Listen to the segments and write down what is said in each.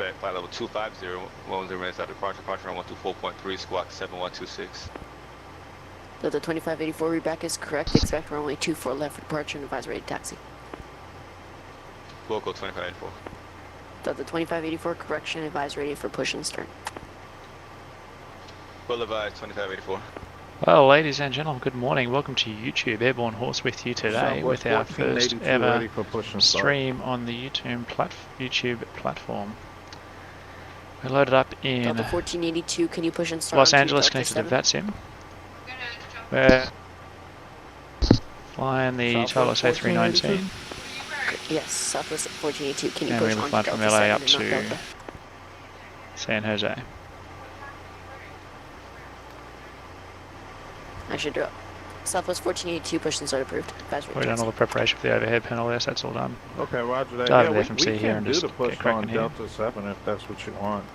expect flight level 250, 10 minutes after departure, departure on 124.3, squawk 7126. The 2584 readback is correct. Expect runway 24 left for departure and advise ready taxi. Local 2584. The 2584 correction, advise ready for push and stern. Full advise 2584. Well, ladies and gentlemen, good morning. Welcome to YouTube. Airborne Horse with you today with our first ever stream on the YouTube platform. We're loaded up in Delta 1482, can you push and start Los Angeles, connected to Vatsim. We're flying the Toliss A319. Yes, Southwest 1482, can you and push we're on flying Delta from LA 7 up and not to Delta? San Jose. I should drop. Southwest 1482, push and start approved. Advise ready We've done taxi. all the preparation for the overhead panel there, so that's all done. Okay, roger that. Dive Yeah, to the FMC we here can and do just the push get cracking on here. Delta 7 if that's what you want.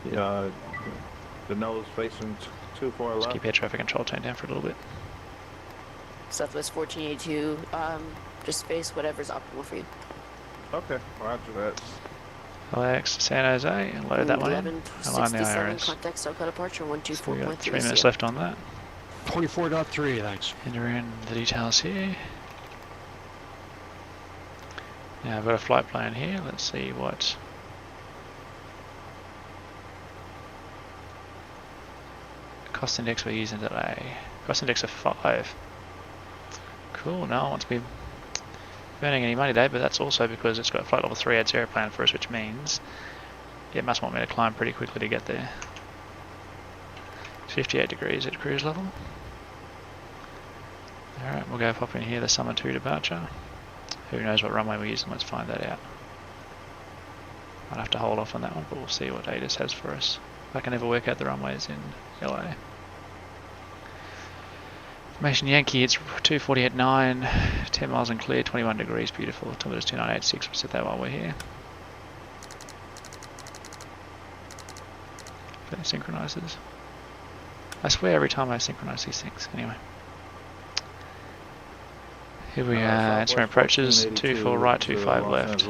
The nose facing 24 left. Keep air traffic control turned down for a little bit. Southwest 1482, just space whatever's optimal for you. Okay, roger that. KLAX to San Jose, and load that one in. Align the 1167, IRS. contact SoCal departure So we got 3 124.3. minutes left on that. 24.3, thanks. Enter in the details here. Now I've got a flight plan here. Let's see what cost index we're using today. Cost index of 5. Cool, no one wants to be burning any money today, but that's also because it's got flight level 3 adds airplane for us, which means it must want me to climb pretty quickly to get there. 58 degrees at cruise level. Alright, we'll go pop in here the summer 2 departure. Who knows what runway we're using, let's find that out. I'll have to hold off on that one, but we'll see what ATIS has for us. I can never work out the runways in LA. Formation Yankee, it's 248.9, 10 miles and clear, 21 degrees, beautiful. Altimeter's 2986, we'll set that while we're here. Okay, synchronizers. I swear every time I synchronize these things, anyway. Here we are, instrument approaches, 24 right, 25 left.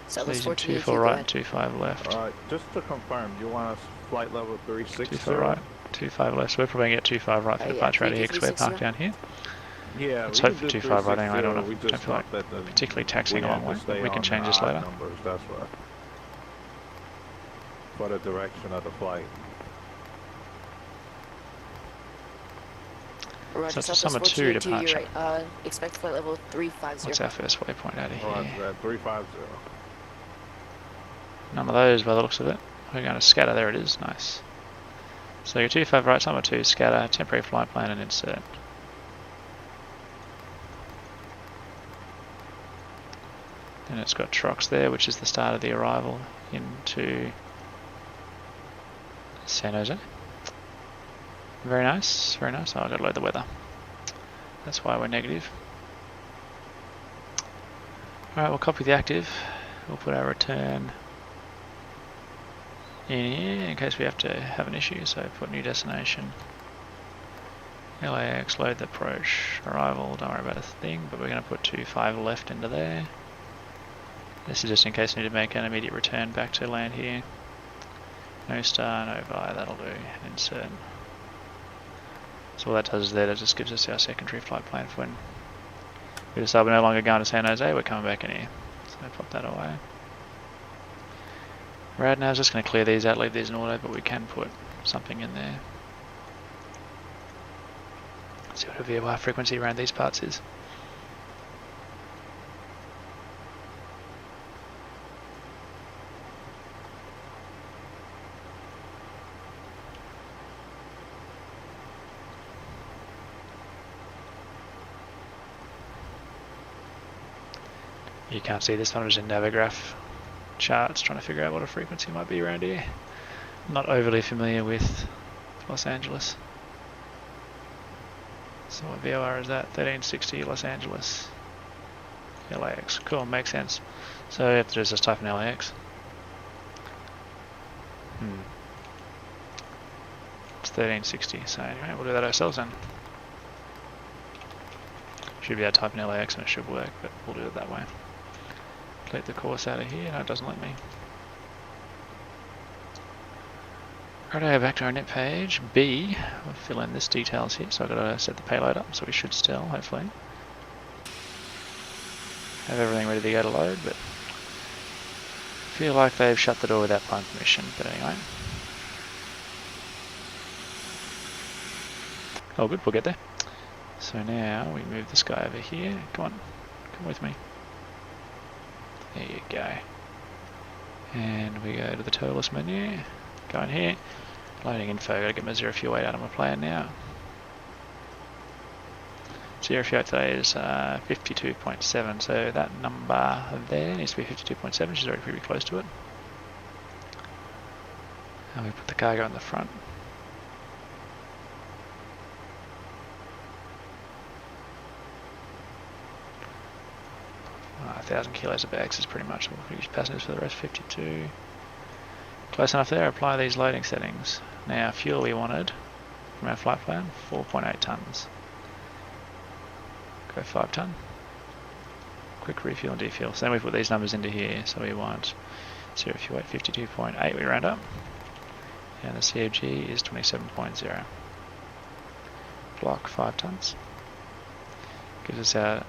Southwest Legion 1482, 24 go right, ahead. 25 left. Alright, just to confirm, you want us flight level 360? 24 right, 25 left. So we're probably going to get 25 right for yeah, departure out of here because we're 360. parked down here. Yeah, Let's we hope can for do 25 right anyway. I don't 360, don't feel like that the- particularly taxing we a long have way, to stay but we can on change this odd later. numbers, that's why. For the direction of the flight. Roger, So it's a Southwest summer 2 1482, you're departure. right. Expect flight level 350. What's our first waypoint out of here? Roger that, 350. None of those by the looks of it. We're going to scatter, there it is, nice. So your 25 right, summer 2, scatter, temporary flight plan and insert. Then it's got Trox there, which is the start of the arrival into San Jose. Very nice, very nice. Oh, I've got to load the weather. That's why we're negative. Alright, we'll copy the active. We'll put our return in here in case we have to have an issue. So put new destination. LAX, load the approach, arrival, don't worry about a thing, but we're going to put 25 left into there. This is just in case we need to make an immediate return back to land here. No star, no vi, that'll do. Insert. So all that does is that just gives us our secondary flight plan for when we decide we're no longer going to San Jose, we're coming back in here. So pop that away. Right now I was just going to clear these out, leave these in auto, but we can put something in there. See what a VOR frequency around these parts is. You can't see this one, it's in Navigraph charts, trying to figure out what a frequency might be around here. I'm not overly familiar with Los Angeles. So what VOR is that? 1360 Los Angeles. LAX. Cool, makes sense. So you have to do is just type in LAX. It's 1360, so anyway, we'll do that ourselves then. Should be able to type in LAX and it should work, but we'll do it that way. complete the course out of here. No, it doesn't let me. Righto, back to our net page. B, we'll fill in this details here, so I've got to set the payload up, so we should still, hopefully, have everything ready to go to load, but feel like they've shut the door without prime permission, but anyway. Oh good, we'll get there. So now we move this guy over here. Come on, come with me. There you go. And we go to the Toliss menu. Go in here. Loading info. Gotta get my 0 fuel weight out of my plan now. 0 fuel weight today is 52.7. So that number there needs to be 52.7. She's already pretty close to it. And we put the cargo in the front. 1,000 kilos of bags is pretty much what we use passengers for the rest. 52. Close enough there. Apply these loading settings. Now, fuel we wanted from our flight plan, 4.8 tons. Go 5 ton. Quick refuel and defuel. So then we put these numbers into here. So we want 0 fuel weight 52.8. We round up, and the COG is 27.0. Block 5 tons. Gives us our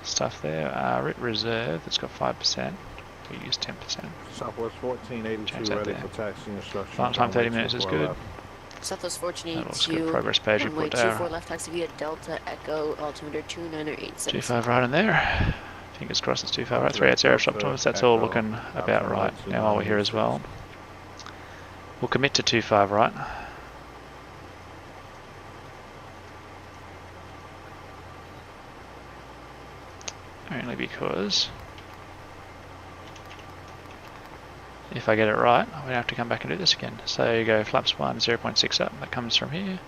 stuff there. RIT reserve, it's got 5%. We use 10%. Southwest 1482 ready for taxi instructions. Flight time 30 minutes is good. Southwest That looks good. 1482. Progress page we Runway put there. 24 left taxi via Delta Echo altimeter 2987. 25 right in there. Fingers crossed it's 25 right. 380 shop Thomas. That's all looking about right. Now while we're here as well, we'll commit to 25 right. Only because if I get it right, I'm going to have to come back and do this again. So you go flaps 1, 0.6 up, that comes from here,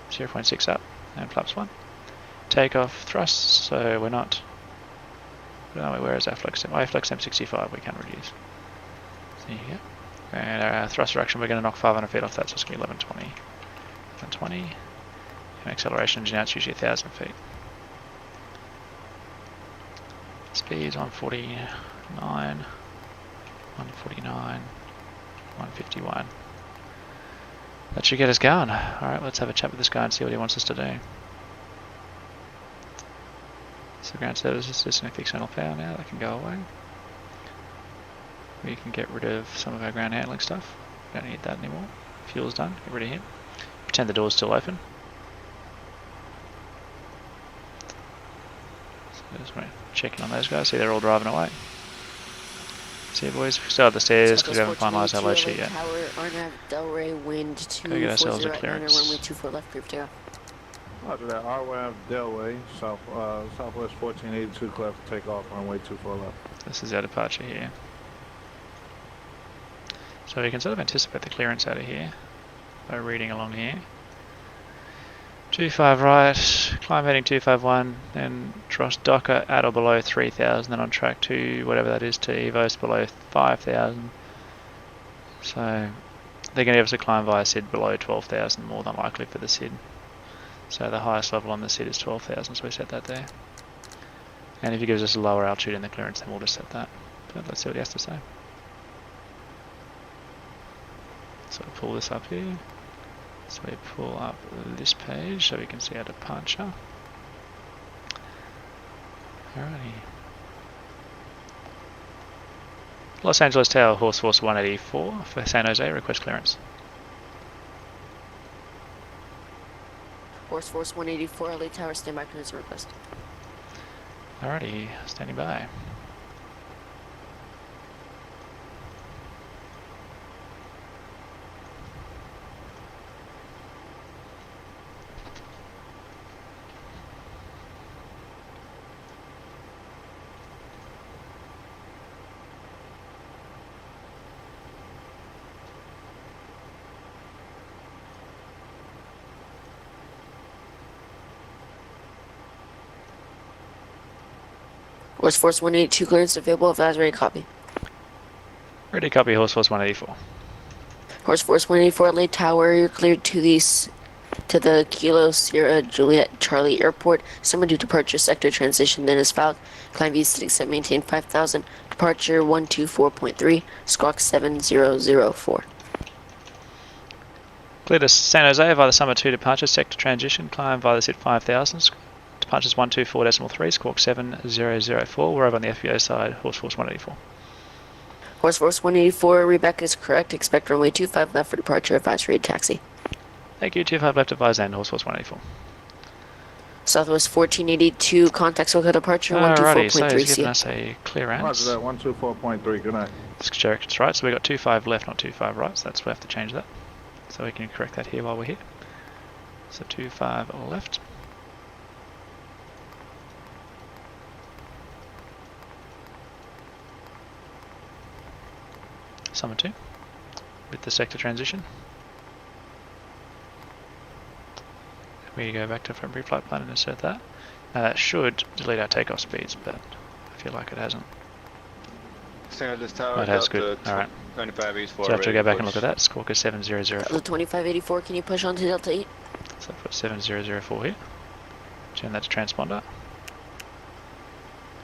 0.6 up, and flaps 1. Takeoff thrusts, so we're not, where is our flex temp? Oh, flex temp 65 we can reduce. So here you go. And our thrust reduction, we're going to knock 500 feet off that, so it's going to be 1120. 1120. And acceleration engine out's usually 1,000 feet. Speeds 149, 149, 151. That should get us going. Alright, let's have a chat with this guy and see what he wants us to do. So ground services, disconnect the external power now, that can go away. We can get rid of some of our ground handling stuff. We don't need that anymore. Fuel's done, get rid of him. Pretend the door's still open. Just checking on those guys, see they're all driving away. See you boys, we still have the stairs because we haven't finalised our load sheet yet. Tower, Arnav, Delray, wind Go get ourselves a 240 clearance. runway 24 left, clear for takeoff. Roger that. RWAV Delway, Southwest 1482 clear for takeoff, runway 24 left. This is our departure here. So we can sort of anticipate the clearance out of here by reading along here. 25 right, climb heading 251, then thrust docker at or below 3,000, then on track to whatever that is to EVOS below 5,000. So they're going to give us a climb via SID below 12,000, more than likely for the SID. So the highest level on the SID is 12,000, so we set that there. And if he gives us a lower altitude in the clearance, then we'll just set that. But let's see what he has to say. So we'll pull this up here. So we pull up this page so we can see our departure. Alrighty. Los Angeles Tower, Horse Force 184 for San Jose, request clearance. Horse Force 184, LA Tower, stand by, clearance request. Alrighty, standing by. Horse Force 182, clearance available, advisory copy. Ready, copy, Horse Force 184. Horse Force 184, LA Tower, you're cleared to the Kilo Sierra Juliet Charlie Airport. Someone due departure sector transition then is filed. Climb via 67, maintain 5,000. departure 124.3, squawk 7004. Clear to San Jose via the Summer 2 departure, sector transition, climb via the SID 5000, departures 124.3, squawk 7004. We're over on the FBO side, Horse Force 184. Horse Force 184, Rebecca is correct. Expect runway 25 left for departure, advisory taxi. Thank you, 25 left advise and Horse Force 184. Southwest 1482, contact SoCal departure Alrighty, so 124.3 he's given CL. us a clearance. Roger that, 124.3, good night. It's correct, it's right, so we got 25 left, not 25 right, so that's we have to change that. So we can correct that here while we're here. So 25 left. Summer 2 with the sector transition. We go back to front pre-flight plan and insert that. Now that should delete our takeoff speeds, but I feel like it hasn't. San Jose Tower. Oh, it has, good. Alright. 25 East 4. So I have to go back and look at that. Squawk is 7004. The 2584, can you push on to Delta 8? So I've got 7004 here. Turn that to transponder.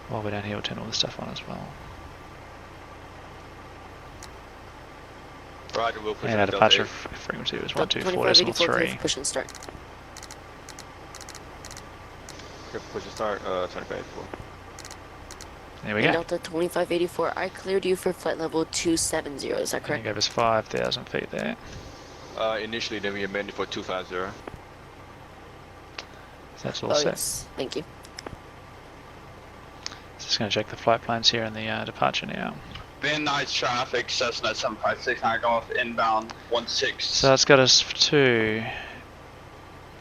While we're down here, we'll turn all this stuff on as well. Roger, we'll push And on our Delta departure 8. frequency was Delta 2584, clear for 124.3. push and start. Okay, push and start, 2584. There we And go. Delta 2584, I cleared you for flight level 270, is that And it correct? gave us 5,000 feet there. Initially, then we amended for 250. So that's all Oh set. yes, thank you. Just going to check the flight plans here and the departure now. Van Nuys traffic, Cessna 756, I go off inbound 16. So that's got us to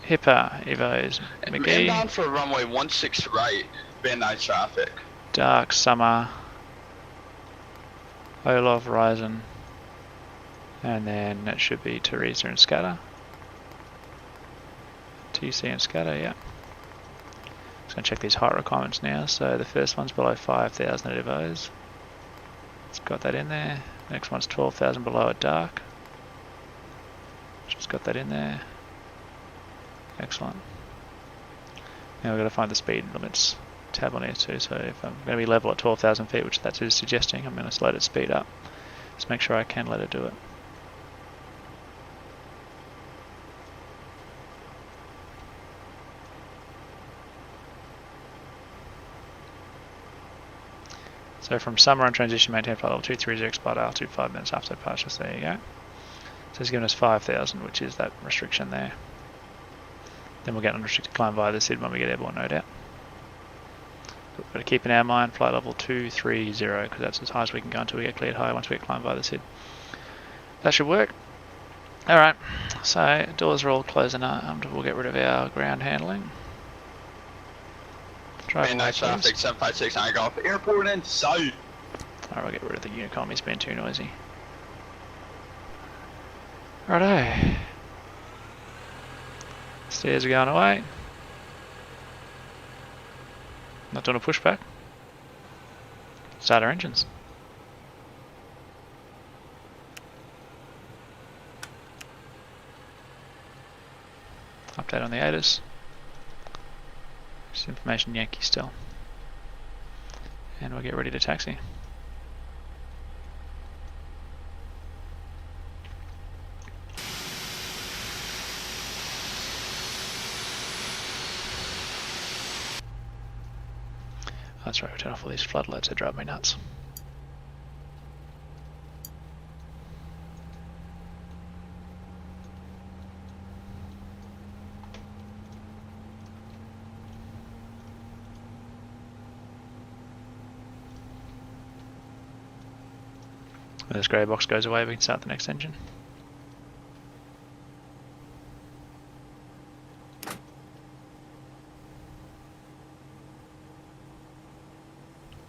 HIPAA, Evos, McGee, Inbound for runway 16 right, Van Nuys traffic. Dark Summer, Olaf, Horizon, and then it should be Teresa and Scatter. TC and Scatter, yeah. Just going to check these height requirements now. So the first one's below 5,000 at Evos. It's got that in there. Next one's 12,000 below at Dark. Just got that in there. Excellent. Now we've got to find the speed limits tab on here too. So if I'm going to be level at 12,000 feet, which that is suggesting, I'm going to let it speed up. Just make sure I can let it do it. So from summer on transition, maintain flight level 230, expire altitude 5 minutes after departure. So there you go. So it's given us 5,000, which is that restriction there. Then we'll get unrestricted climb via the SID when we get airborne, no doubt. But we've got to keep in our mind flight level 230, because that's as high as we can go until we get cleared high once we get climbed via the SID. That should work. Alright, so doors are all closing up. We'll get rid of our ground handling. Van Nuys traffic 756, I go off airport in south. Alright, we'll get rid of the Unicom, he's been too noisy. Righto. Stairs are going away. Not doing a pushback. Start our engines. Update on the ATIS. Just information Yankee still. And we'll get ready to taxi. That's right, we turn off all these floodlights, they drive me nuts. When this grey box goes away, we can start the next engine.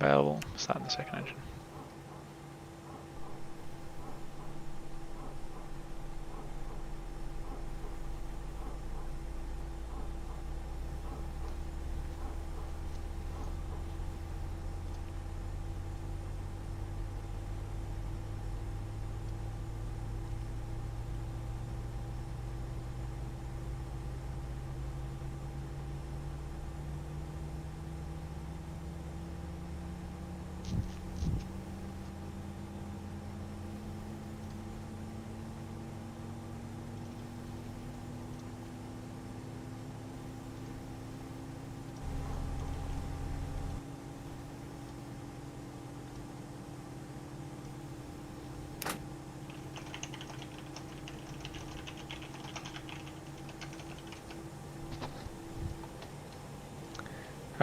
Available, start the second engine.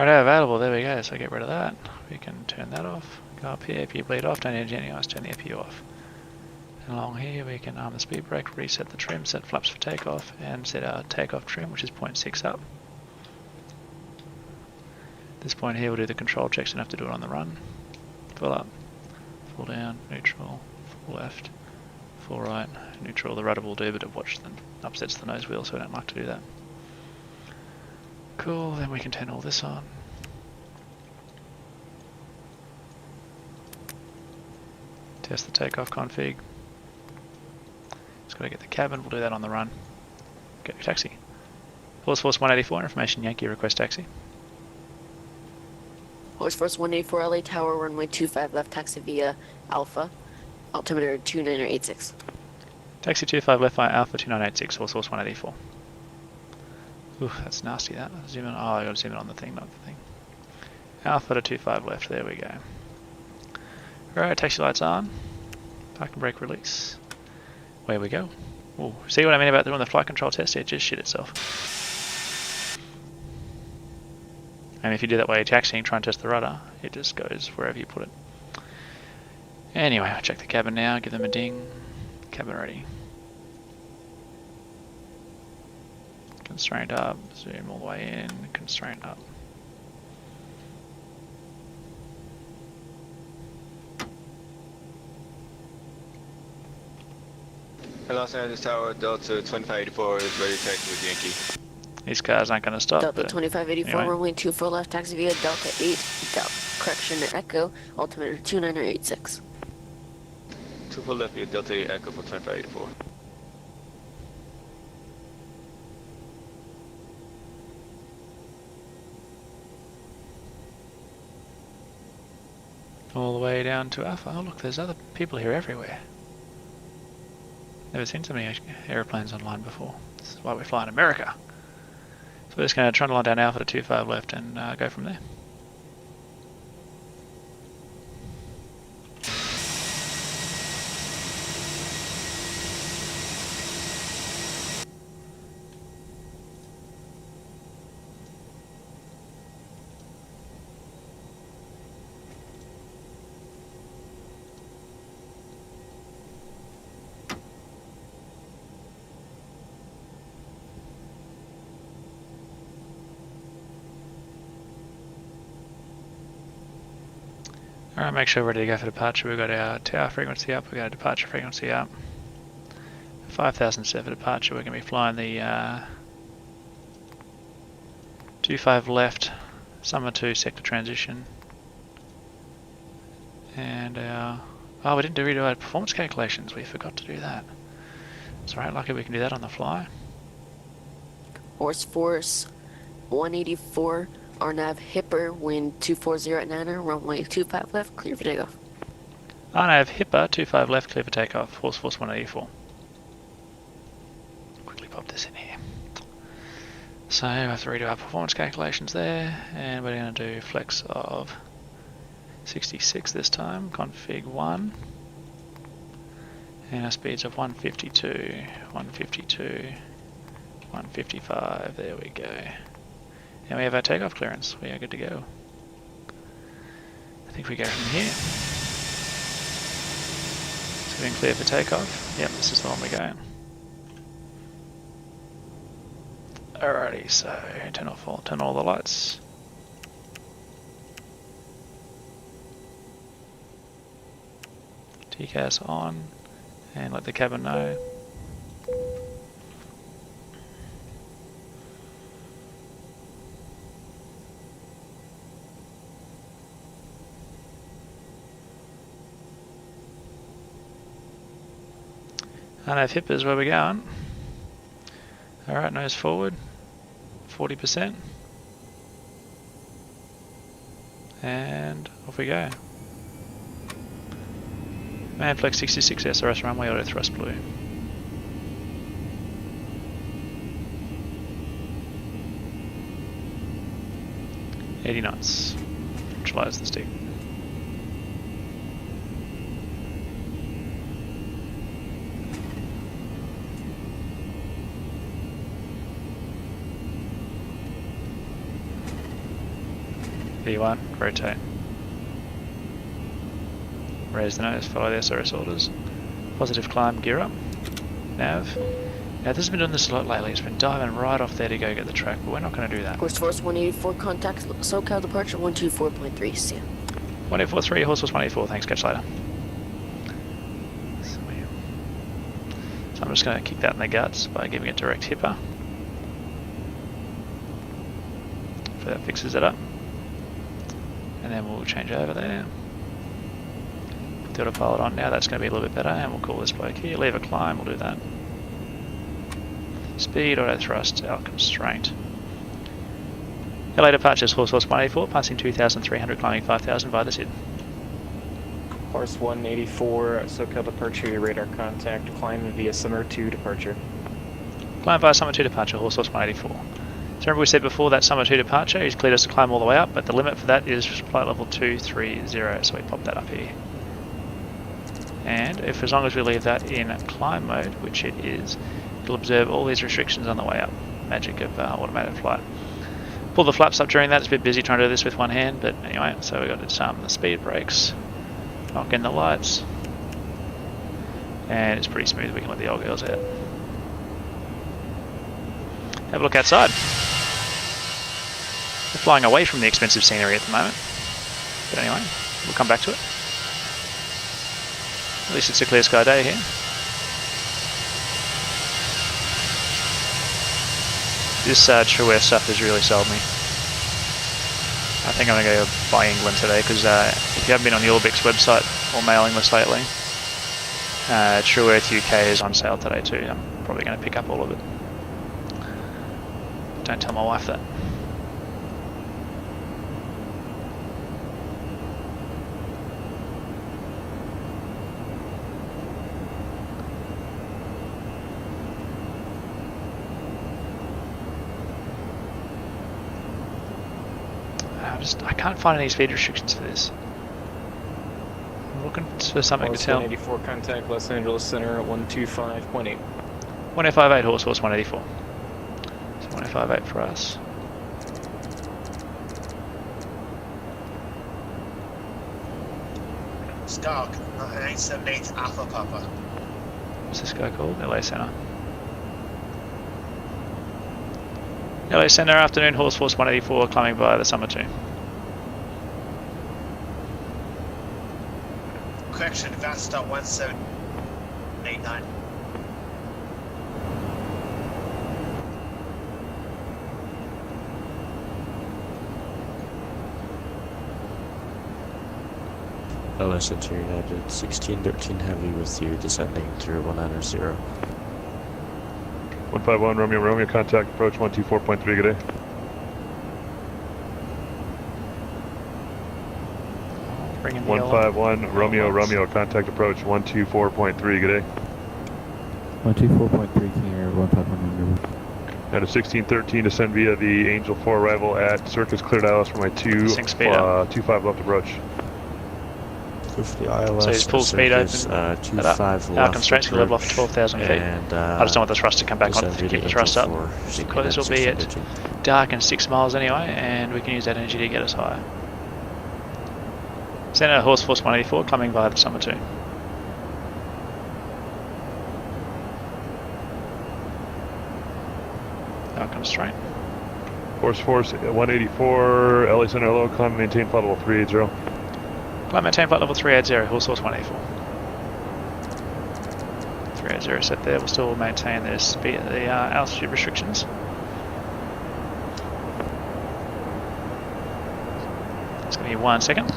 Right, available, there we go, so get rid of that. We can turn that off. Go up here, if you bleed off, don't need any ice, turn the FPU off. And along here we can arm the speed brake, reset the trim, set flaps for takeoff, and set our takeoff trim, which is 0.6 up. At this point here we'll do the control checks and have to do it on the run. Full up, full down, neutral, full left, full right, neutral. The rudder will do, but it upsets the nose wheel, so I don't like to do that. Cool, then we can turn all this on. Test the takeoff config. Just got to get the cabin, we'll do that on the run. Go taxi. Force 184, information Yankee, request taxi. Horse Force 184 LA Tower, runway 25 left, taxi via Alpha, altimeter 2986. Taxi 25 left via Alpha 2986, Horse 184. Ooh, that's nasty that. Zoom in. Oh, I gotta zoom in on the thing, not the thing. Alpha to 25 left, there we go. Alright, taxi lights on. Parking brake release. Where we go. Ooh, see what I mean about doing the flight control test? It just shit itself. And if you do that while you're taxiing, try and test the rudder, it just goes wherever you put it. Anyway, I'll check the cabin now, give them a ding. Cabin ready. Constraint up, zoom all the way in, constraint up. Los Angeles Tower, Delta 2584 is ready to taxi with Yankee. These cars aren't going to stop. Delta 2584, anyway. runway 24 left, taxi via Delta 8, correction, Echo, altimeter 2986. 24 left via Delta 8 Echo for 2584. All the way down to Alpha. Oh look, there's other people here everywhere. Never seen so many aeroplanes online before. This is why we fly in America. So we're just going to trundle on down Alpha to 25 left and go from there. Alright, make sure we're ready to go for departure. We've got our tower frequency up, we've got our departure frequency up. 5,000 set for departure, we're going to be flying the 25 left, summer 2 sector transition. And our... Oh, we didn't redo our performance calculations, we forgot to do that. It's alright, lucky we can do that on the fly. Horse Force 184, RNAV Hipper, wind 240 at 9er, runway 25 left, clear for takeoff. RNAV Hipper, 25 left, clear for takeoff, Horse Force 184. Quickly pop this in here. So we have to redo our performance calculations there, and we're going to do flex of 66 this time, config 1, and our speeds of 152, 152, 155, there we go. And we have our takeoff clearance, we are good to go. I think we go from here. So we're clear for takeoff. Yep, this is the one we're going. Alrighty, so turn all the lights. TCAS on, and let the cabin know. I know Hip is where we're going. Alright, nose forward, 40%. And off we go. Manflex 66 SRS runway auto thrust blue. $80 knots. Neutralize the stick. P1, rotate. Raise the nose, follow the SRS orders. Positive climb, gear up. Nav. Now this has been doing this a lot lately, it's been diving right off there to go get the track, but we're not going to do that. Horse Force 184, contact SoCal departure 124.3, see ya. 1843, Horse Force 184, thanks, catch you later. So I'm just going to kick that in the guts by giving it direct hipper. So that fixes it up. And then we'll change over there. Put the autopilot on now, that's going to be a little bit better, and we'll call this bloke here. Leave a climb, we'll do that. Speed, auto thrust, out constraint. LA departures, Horse Force 184, passing 2,300, climbing 5,000 via the SID. Horse 184, SoCal departure, radar contact, climb via Summer 2 departure. Climb via Summer 2 departure, Horse Force 184. So remember we said before that Summer 2 departure, he's cleared us to climb all the way up, but the limit for that is flight level 230, so we pop that up here. And if as long as we leave that in climb mode, which it is, it'll observe all these restrictions on the way up. Magic of automated flight. Pull the flaps up during that, it's a bit busy trying to do this with one hand, but anyway, so we've got to disarm the speed brakes, knock in the lights, and it's pretty smooth, we can let the old girls out. Have a look outside. We're flying away from the expensive scenery at the moment, but anyway, we'll come back to it. At least it's a clear sky day here. This True Air stuff has really sold me. I think I'm going to go buy England today because if you haven't been on the ORBX website or mailing list lately, True Earth UK is on sale today too. I'm probably going to pick up all of it. Don't tell my wife that. I can't find any speed restrictions for this. I'm looking for something to tell. 184 contact Los Angeles Center at 125.8. 1858 Horse Force 184. So 1858 for us. Stark, 978 Alpha Papa. What's this guy called? LA Center. LA Center, afternoon, Horse Force 184, climbing via the Summer 2. Correction, Vatsim 1789. LA Center United, 1613 Heavy with you, descending through 190. 151 Romeo, contact approach 124.3, good day. Bring in the 151 Romeo, contact approach 124.3, good day. 124.3, can you hear 151 At a 1613, descend via the Angel 4 arrival at Circus Clear Dallas for my 25 left approach. ILS, so he's full speed open, 25 our left constraints will level off to 12,000 feet. And, I just don't want the thrust to come back on to keep the thrust up, because we'll be at dark and 6 miles anyway, and we can use that energy to get us higher. Center Horse Force 184, climbing via the Summer 2. Our constraint. Horse Force 184, LA Center hello, climb maintain flight level 380. Climb maintain flight level 380, Horse Force 184. 380 set there, we'll still maintain the speed, the altitude restrictions. It's going to be 1 second.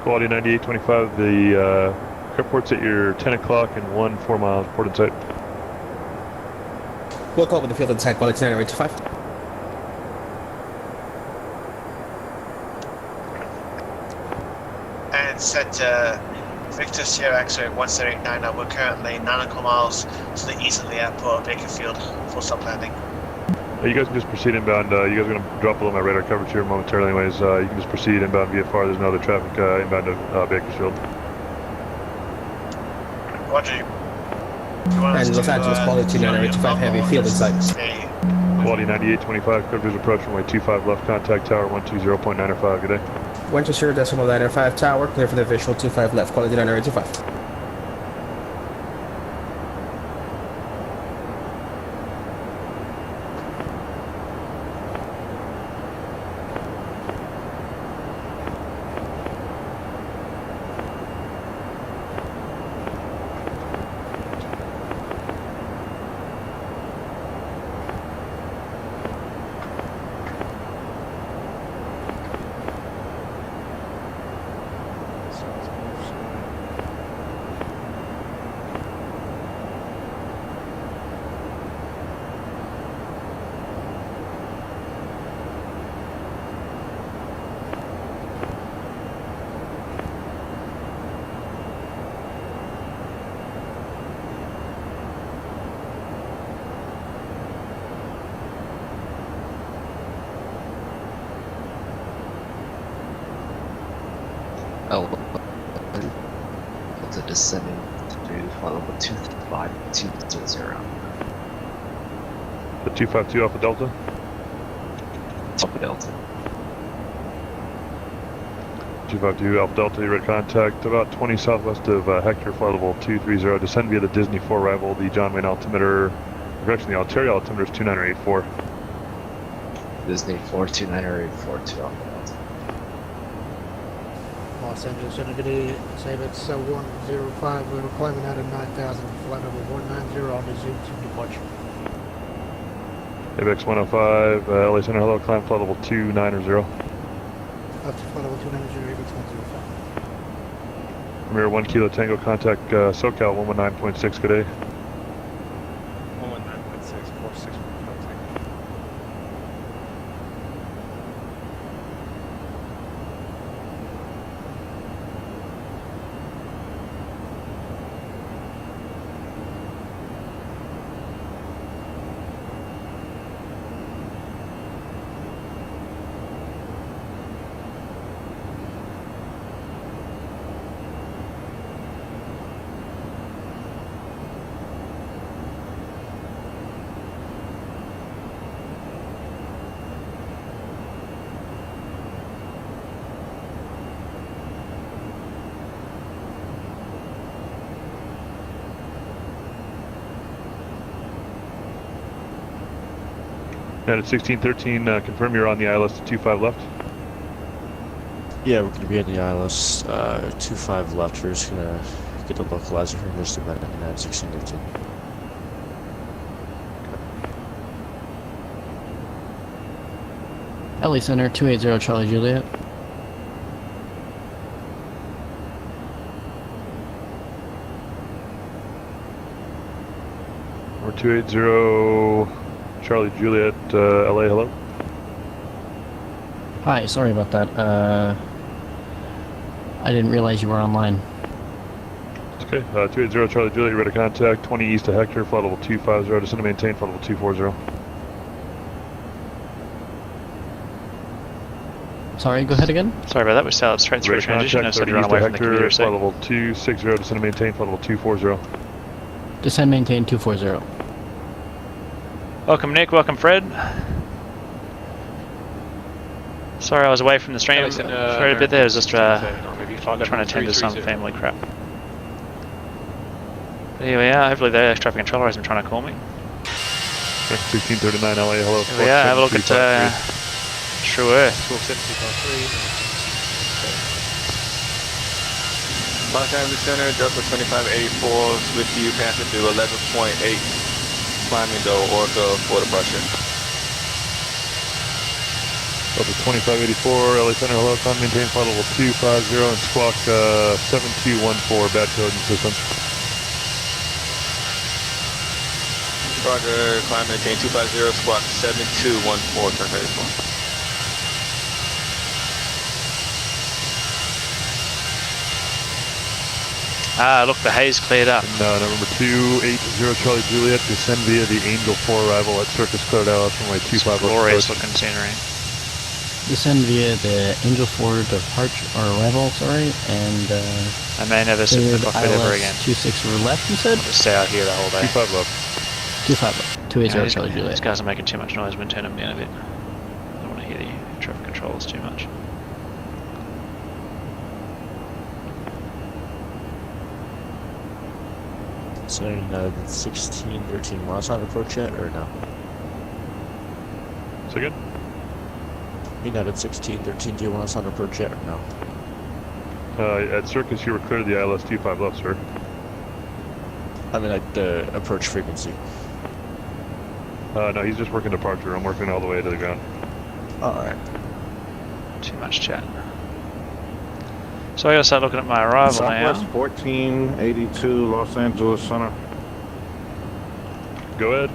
Quality 9825, the airport's at your 10 o'clock and 4 miles, port in sight. Welcome over the field inside, quality 9825. And set Victor Sierra X-ray 1789, we're currently 9 miles to the east of the airport, Bakerfield, full stop landing. You guys can just proceed inbound. You guys are going to drop below my radar coverage here momentarily anyways. You can just proceed inbound VFR. There's no other traffic inbound to Bakersfield. Roger. And Los Angeles quality 2985 heavy, field in sight. Quality 9825, cruisers approach runway 25 left, contact tower 120.905, good day. 120.905 tower, clear for the visual 25 left, quality 2985. Delta descending to flight level 25220. The 252 Alpha Delta? Alpha Delta. 252 Alpha Delta, you ready contact about 20 southwest of Hector, flight level 230. Descend via the Disney 4 arrival. The John Wayne altimeter, correction, the Ontario altimeter is 2984. Disney 42984 to Alpha Delta. Los Angeles Unity, Xavix 105, we were climbing out of 9,000, flight level 190 on the Zoom to departure. ABX 105, LA Center, hello, climb flight level 290. Up to flight level 290, ABX 105. Mirror 1 Kilo Tango, contact SoCal 119.6, good day. 119.6, 46. And at 1613, confirm you're on the ILS to 25 left. Yeah, we're going to be in the ILS 25 left. We're just going to get a localizer from just a minute and 1613. LA Center 280 Charlie Juliet. We're 280 Charlie Juliet, LA, hello. Hi, sorry about that. I didn't realize you were online. Okay, 280 Charlie Juliet, ready to contact 20 east of Hector, flight level 250, descend to maintain, flight level 240. Sorry, go ahead again. Sorry about that, we sailed straight through transition. I said you run away from the computer. Flight level 260, descend to maintain, flight level 240. Descend, maintain 240. Welcome Nick, welcome Fred. Sorry I was away from the stream for a bit there, I was just trying to attend to some family crap. But here we are, hopefully the air traffic controller hasn't been trying to call me. 1639 LA, hello. Here we are, have a look at True Earth. Los Angeles Center, Delta 2584, with you passing through 11.8. Climbing the Orca for departure. Delta 2584, LA Center, hello, climb maintain flight level 250 and squawk 7214, bad code in system. Roger, climb maintain 250, squawk 7214, turn 34. Ah, look, the haze cleared up. And, number 280 Charlie Juliet, descend via the Angel 4 arrival at Circus Cloud LS runway 25 Glorious looking scenery. Descend via the Angel 4 departure or arrival, sorry, and I may never sit in the cockpit ever again. 26 left, you said? I'll just stay out here the whole day. 25 left. 25 left. 280 Charlie Juliet. These guys are making too much noise. I'm going to turn them down a bit. I don't want to hear the traffic controllers too much. So United 1613 was on approach yet, or no? So good? United 1613, do you want us on approach yet, or no? At Circus, you were clear of the ILS 25 left, sir. I mean, like the approach frequency. No, he's just working departure. I'm working all the way to the ground. Alright. Too much chat. So I gotta start looking at my arrival now. Southwest 1482, Los Angeles Center. Go ahead.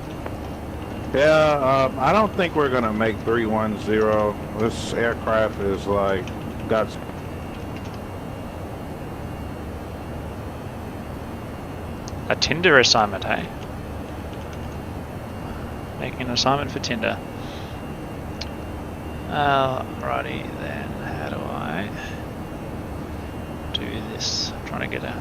Yeah, I don't think we're gonna make 310. This aircraft is like got. A Tinder assignment, hey? Making an assignment for Tinder. Alrighty then, how do I do this? I'm trying to get a...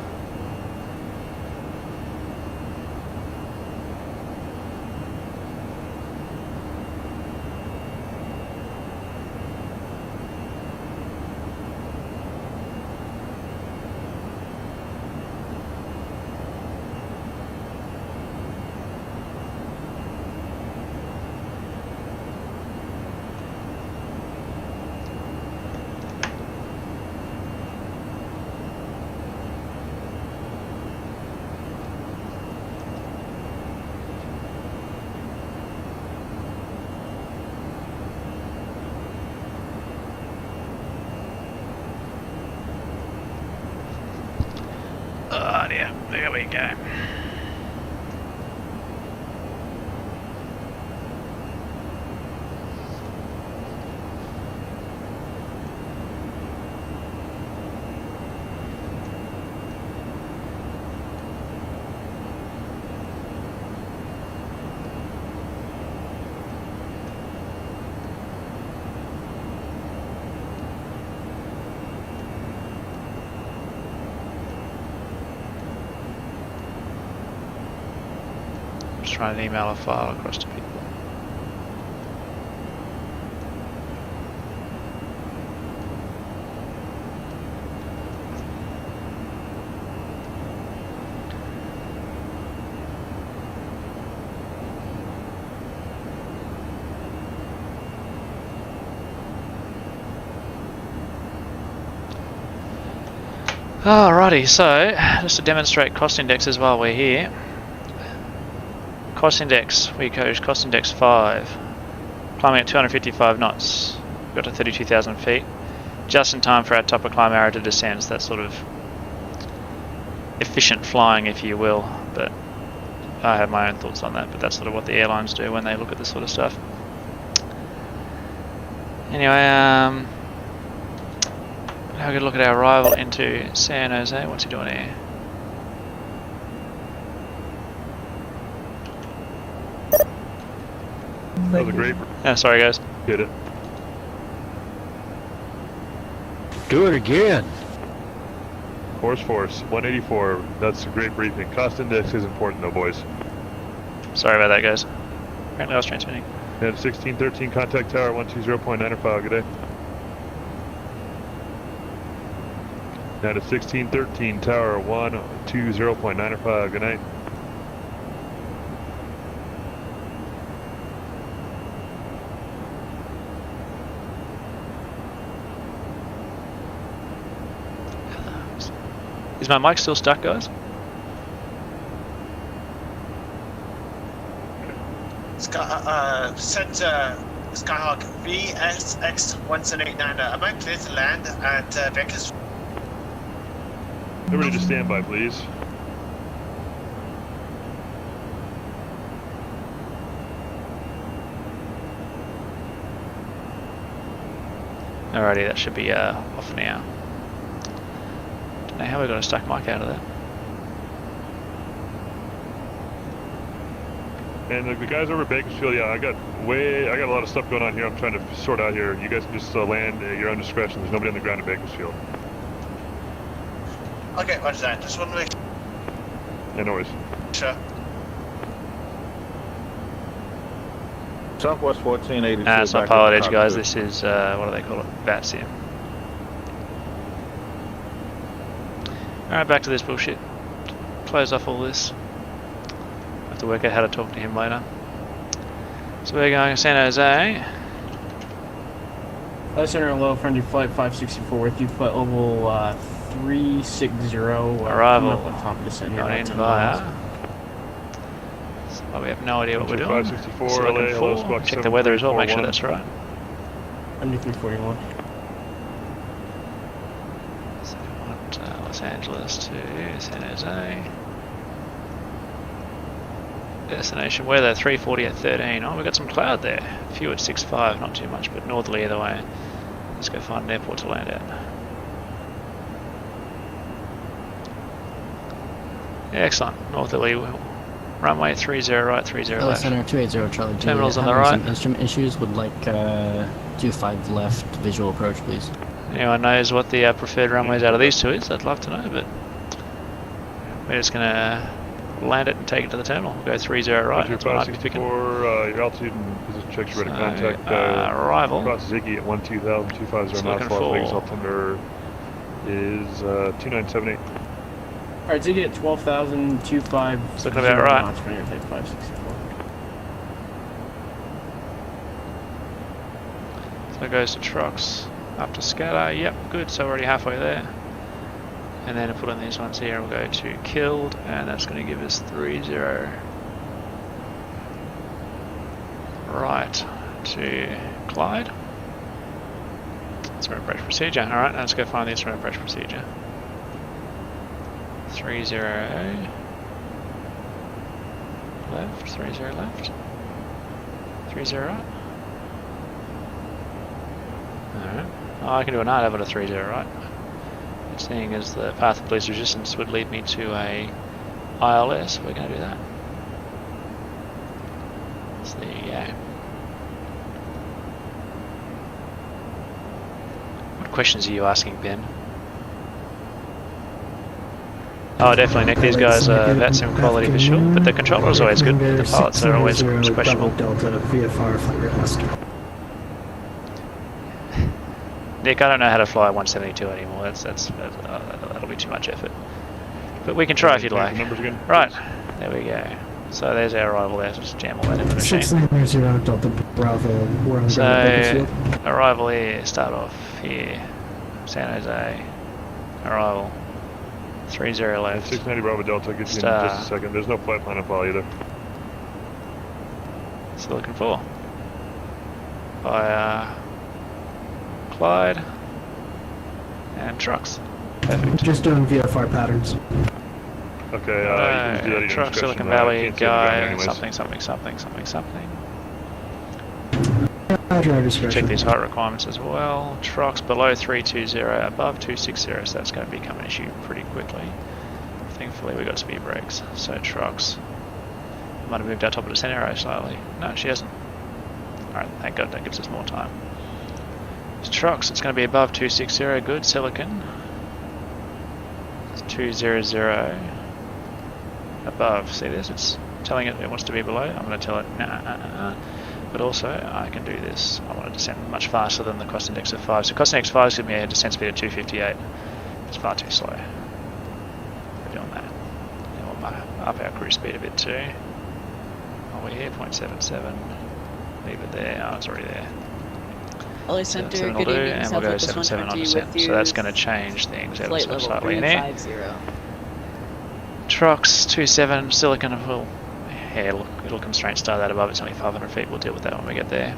Oh dear, there we go. Just trying to email a file across to people. Alrighty, so just to demonstrate cost indexes while we're here. Cost index, we coach cost index 5, climbing at 255 knots, got to 32,000 feet, just in time for our topper climb arrow to descend. So that's sort of efficient flying, if you will, but I have my own thoughts on that, but that's sort of what the airlines do when they look at this sort of stuff. Anyway, have a good look at our arrival into San Jose. What's he doing here? That was a great... Yeah, sorry guys. Get it. Do it again. Force 184. That's a great briefing. Cost index is important though, boys. Sorry about that, guys. Apparently I was transmitting. Yeah, 1613, contact tower 120.95. Good day. Now to 1613, tower 120.95. Good night. Is my mic still stuck, guys? Send Skyhawk VSX1789. Am I clear to land at Vegas? Everybody just stand by, please. Alrighty, that should be off now. Don't know how we got a stuck mic out of that. And the guys over at Bakersfield, yeah, I got a lot of stuff going on here. I'm trying to sort out here. You guys can just land at your own discretion. There's nobody on the ground in Bakersfield. Okay, watch that. Just want to make Yeah, no worries. sure. Southwest 1482. It's not back pilot at the edge, guys. cockpit. This is, what do they call it? Vatsim. Alright, back to this bullshit. Close off all this. Have to work out how to talk to him later. So we're going to San Jose. Center low, friendly flight 564 with you, flight level 360. Arrival. On top of descent here. Not about in 10 via. miles. So we have no idea what we're doing. 564, So looking LA, hello, for- Squawk check the weather as well, make sure 7341. that's right. Under 341. So we want Los Angeles to San Jose. Destination weather 340 at 13. Oh, we got some cloud there. Few at 6.5, not too much, but northerly either way. Let's go find an airport to land at. Yeah, excellent. Northerly runway 30 right, 30 LA left. Center 280 Charlie. Terminals on the Having right. Some instrument issues. Would like 25 left visual approach, please. Anyone knows what the preferred runways out of these two is? I'd love to know, but we're just gonna land it and take it to the terminal. We'll go 30 right. That's what I'd be picking. Your altitude and position checks, ready to contact. Arrival. Cross Ziggy at 12,000, 250 knots. looking Las for- Vegas altimeter is 2978. Alright, Ziggy at 12,250. It's looking about right. Knots, friendly flight 564. So it goes to trucks, up to scatter. Yep, good. So we're already halfway there. And then to put in these ones here, we'll go to killed, and that's going to give us 30 right to Clyde. Instrument approach procedure. All right, let's go find the instrument approach procedure. 30 left, 30 left, 30 right. Alright. Oh, I can do a 9 over to 30 right. Seeing as the path of least resistance would lead me to a ILS, we're going to do that. So there you go. What questions are you asking, Ben? Oh, definitely, Nick. These guys are Vatsim quality for sure, but the controller is always good. The pilots are always questionable. Nick, I don't know how to fly 172 anymore. That'll be too much effort. But we can try if you'd like. Right, there we go. So there's our arrival there. So just jam all that in the machine. 690 Delta Bravo. We're on So arrival here. Start off here. San Jose. Arrival. 30 left. 690 Bravo Delta gets you in Star. just a second. There's no flight plan to follow either. Still looking for. Via Clyde and trucks. Perfect. Just doing VFR patterns. Okay, you can just do that at your Truck, discretion. Silicon I Valley, can't see the ground guy, anyways. something. At your discretion. Check these height requirements as well. Trucks below 320, above 260, so that's going to become an issue pretty quickly. Thankfully we got speed brakes, so trucks. Might have moved our top of the descent arrow slightly. No, she hasn't. Alright, thank God, that gives us more time. It's trucks, it's going to be above 260, good. Silicon. It's 200. Above, see this? It's telling it wants to be below. I'm going to tell it nah. But also, I can do this. I want to descend much faster than the cost index of 5. So cost index 5 is going to be a descent speed of 258. It's far too slow. We're doing that. And we'll up our cruise speed a bit too. Oh, we're here, 0.77. Leave it there. Oh, it's already there. LA Center, good do, evening. and we'll go Southwest 77 on 120 descent. with you. So that's going to change things ever Flight so level slightly in there. 350. Trucks, 27, Silicon will, yeah, it'll constraint start that above. It's only 500 feet. We'll deal with that when we get there.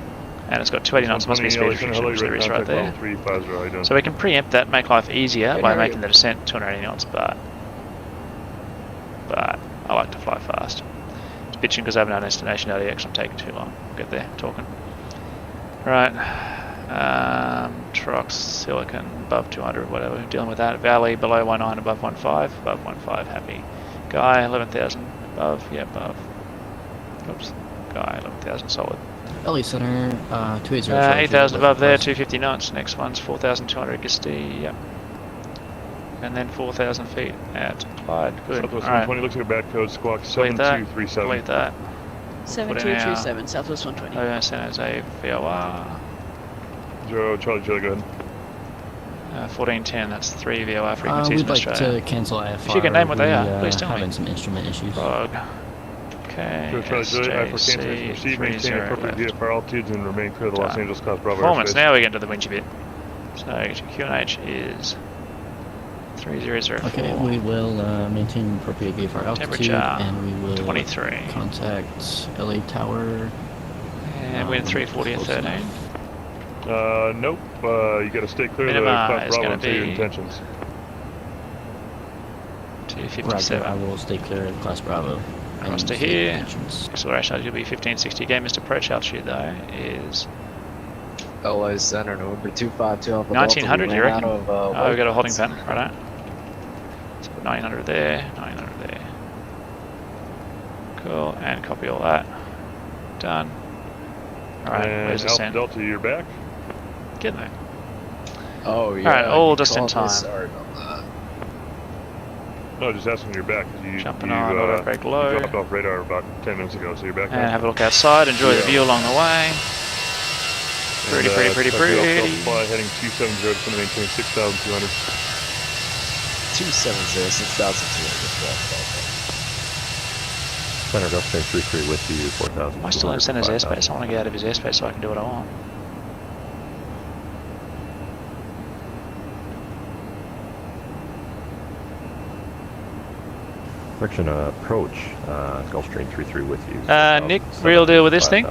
And it's got 280 knots must be speed restriction, which there is right there. So we can preempt that, make life easier by making the descent 280 knots, but I like to fly fast. It's bitching because I haven't done destination LDX, I'm taking too long. Get there, talking. Right, trucks, Silicon, above 200, whatever, dealing with that. Valley, below 19, above 15, above 15, happy. Guy, 11,000, above, yeah, above. Oops. Guy, 11,000 solid. LA Center, 280. 8,000 above there, 250 knots. Next one's 4,200 Gasti, yep. And then 4,000 feet at Clyde. Good. Southwest Alright. 120 looks like a bad code, squawk Delete that. 7237. Delete that. 7237, Southwest 120. Oh, San Jose, VOR. 0, Charlie, go ahead. 1410, that's 3 VOR frequencies We'd in like Australia. to cancel IFR. If you can name what they are, please tell having me. some instrument issues. Frog. KSJC, Receive, maintain appropriate VFR altitudes and remain clear of the Los Done. Angeles Class Bravo Performance, airspace. now we get into the windy bit. So QNH is 3004. Okay, we will maintain appropriate VFR altitude, Temperature, and we will 23. contact LA Tower. And wind 340 and 13. Nope. You got to stay clear Minima of the Class is Bravo gonna and say your be intentions. 257. Roger, I will stay clear of Class Bravo. Across to here. Acceleration altitude will be 1560 again. Missed approach altitude though is LA Center, November 252 Alpha 1900, you reckon? Of, Oh, we got a holding pattern, right? Let's put 900 there, 900 there. Cool, and copy all that. Done. Alright, where's the Alpha send? Delta, you're back. Get there. Oh, yeah. Alright, all you just in called time. this, sorry about that. No, just asking you're back. You, Jumping on auto brake low. You dropped off radar about 10 minutes ago, so you're back And now. have a look outside, enjoy the view along the way. Pretty, And, pretty. Fly heading 270, just going to maintain 6,200. 270, 6,200. Center Gulfstream 33 with you, 4,000. Am I still in Center's airspace? I want to get out of his airspace so I can do what I want. Friction approach, Gulfstream 33 with you. Nick, real deal with this thing.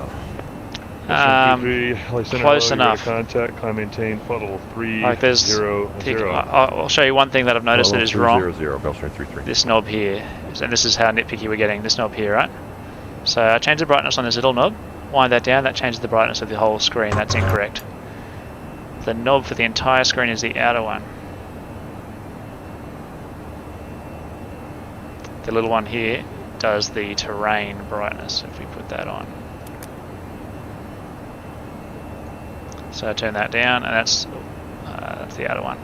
Close enough. Contact, climb, maintain, flight level 3, Like there's, 0, 0. I'll show you one thing that I've noticed that is wrong. 0, Gulfstream 33. This knob here, and this is how nitpicky we're getting, this knob here, right? So I changed the brightness on this little knob, wind that down, that changes the brightness of the whole screen, that's incorrect. The knob for the entire screen is the outer one. The little one here does the terrain brightness, if we put that on. So I turn that down, and that's the outer one.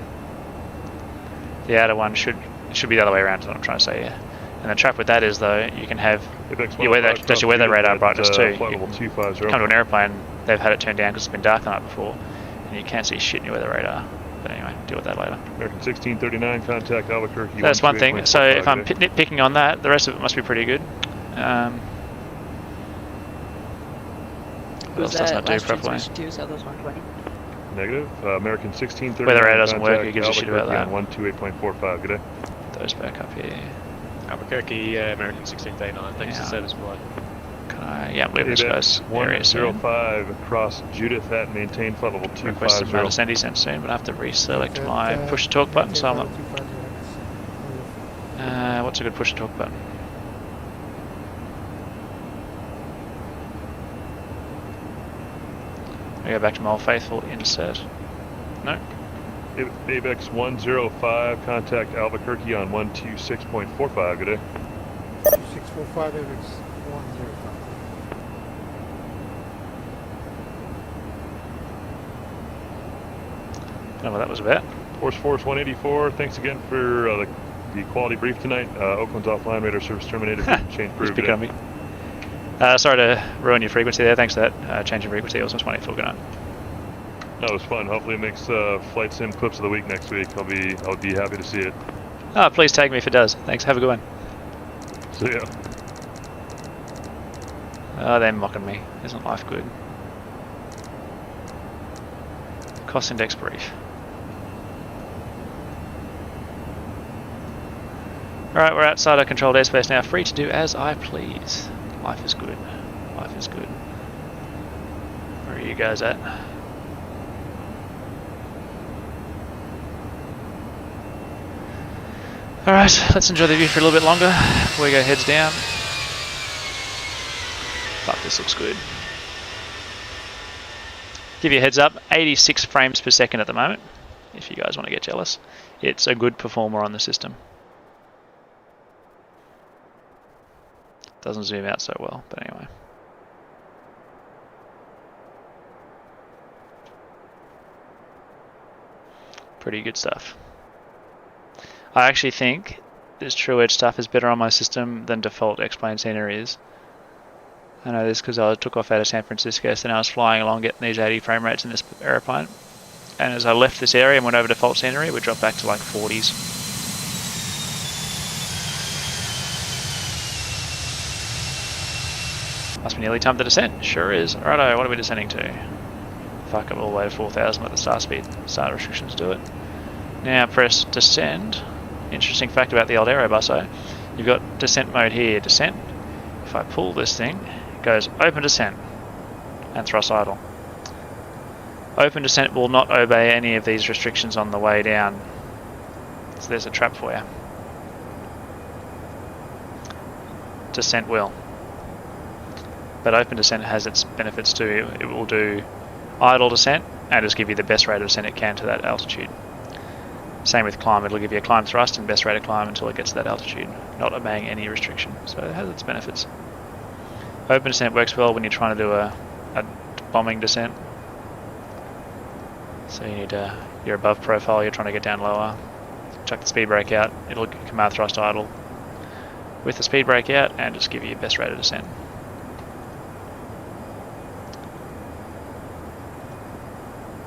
The outer one should be the other way around, is what I'm trying to say, yeah. And the trap with that is, though, you can have your weather radar brightness too. You come to an airplane, they've had it turned down because it's been dark the night before, and you can't see shit in your weather radar. But anyway, deal with that later. American 1639, contact Albuquerque. So that's one thing. So if I'm nitpicking on that, the rest of it must be pretty good. What else doesn't it do properly? Southwest 120. Negative. American 1639. Weather radar doesn't work, who gives a shit about that? 128.45, good day. Those back up here. Albuquerque, American 1639, thanks for service flight. Can I, yeah, leave this guy's area soon. 105 across Judith at maintain flight level 250. Requested my descent descent soon, but I have to reselect my push to talk button, so I'm not. What's a good push to talk button? I go back to my old faithful insert. No. ABEX 105, contact Albuquerque on 126.45, good day. 2645, ABEX 105. I don't know what that was about. Force 184, thanks again for the quality brief tonight. Oakland's offline, radar service terminated, change approved. Pick on me. Sorry to ruin your frequency there, thanks for that change in frequency. I was just wondering if good night. That was fun. Hopefully it makes flight sim clips of the week next week. I'll be happy to see it. Oh, please tag me if it does. Thanks, have a good one. See ya. Oh, they're mocking me. Isn't life good? Cost index brief. Alright, we're outside our controlled airspace now, free to do as I please. Life is good. Life is good. Where are you guys at? Alright, let's enjoy the view for a little bit longer before we go heads down. Fuck, this looks good. Give you a heads up, 86 frames per second at the moment, if you guys want to get jealous. It's a good performer on the system. Doesn't zoom out so well, but anyway. Pretty good stuff. I actually think this true edge stuff is better on my system than default Xplane scenery is. I know this because I took off out of San Francisco, so now I was flying along getting these 80 frame rates in this aeroplane. And as I left this area and went over default scenery, we dropped back to like 40s. Must be nearly time to descent. Sure is. Righto, what are we descending to? Fuck it all the way to 4,000, let the start restrictions do it. Now press descend. Interesting fact about the old Aerobusso. You've got descent mode here, descent. If I pull this thing, it goes open descent and thrust idle. Open descent will not obey any of these restrictions on the way down. So there's a trap for you. Descent will. But open descent has its benefits too. It will do idle descent and just give you the best rate of descent it can to that altitude. Same with climb, it'll give you a climb thrust and best rate of climb until it gets to that altitude, not obeying any restriction. So it has its benefits. Open descent works well when you're trying to do a bombing descent. So you need you're above profile, you're trying to get down lower. Chuck the speed brake out, it'll command thrust idle with the speed brake out and just give you your best rate of descent.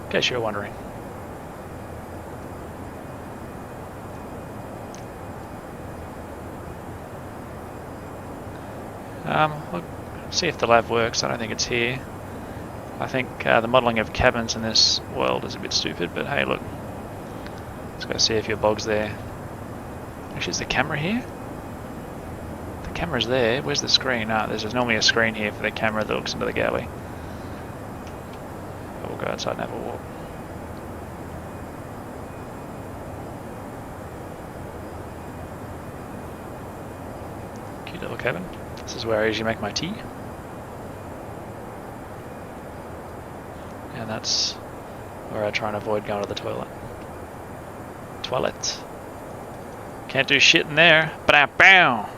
In case you're wondering. Look, see if the lav works. I don't think it's here. I think the modelling of cabins in this world is a bit stupid, but hey, look. Let's go see if your bog's there. Actually, is the camera here? The camera's there. Where's the screen? Ah, there's normally a screen here for the camera that looks into the galley. But we'll go outside and have a walk. Cute little cabin. This is where I usually make my tea. And that's where I try and avoid going to the toilet. Toilet. Can't do shit in there. Ba-da-bow!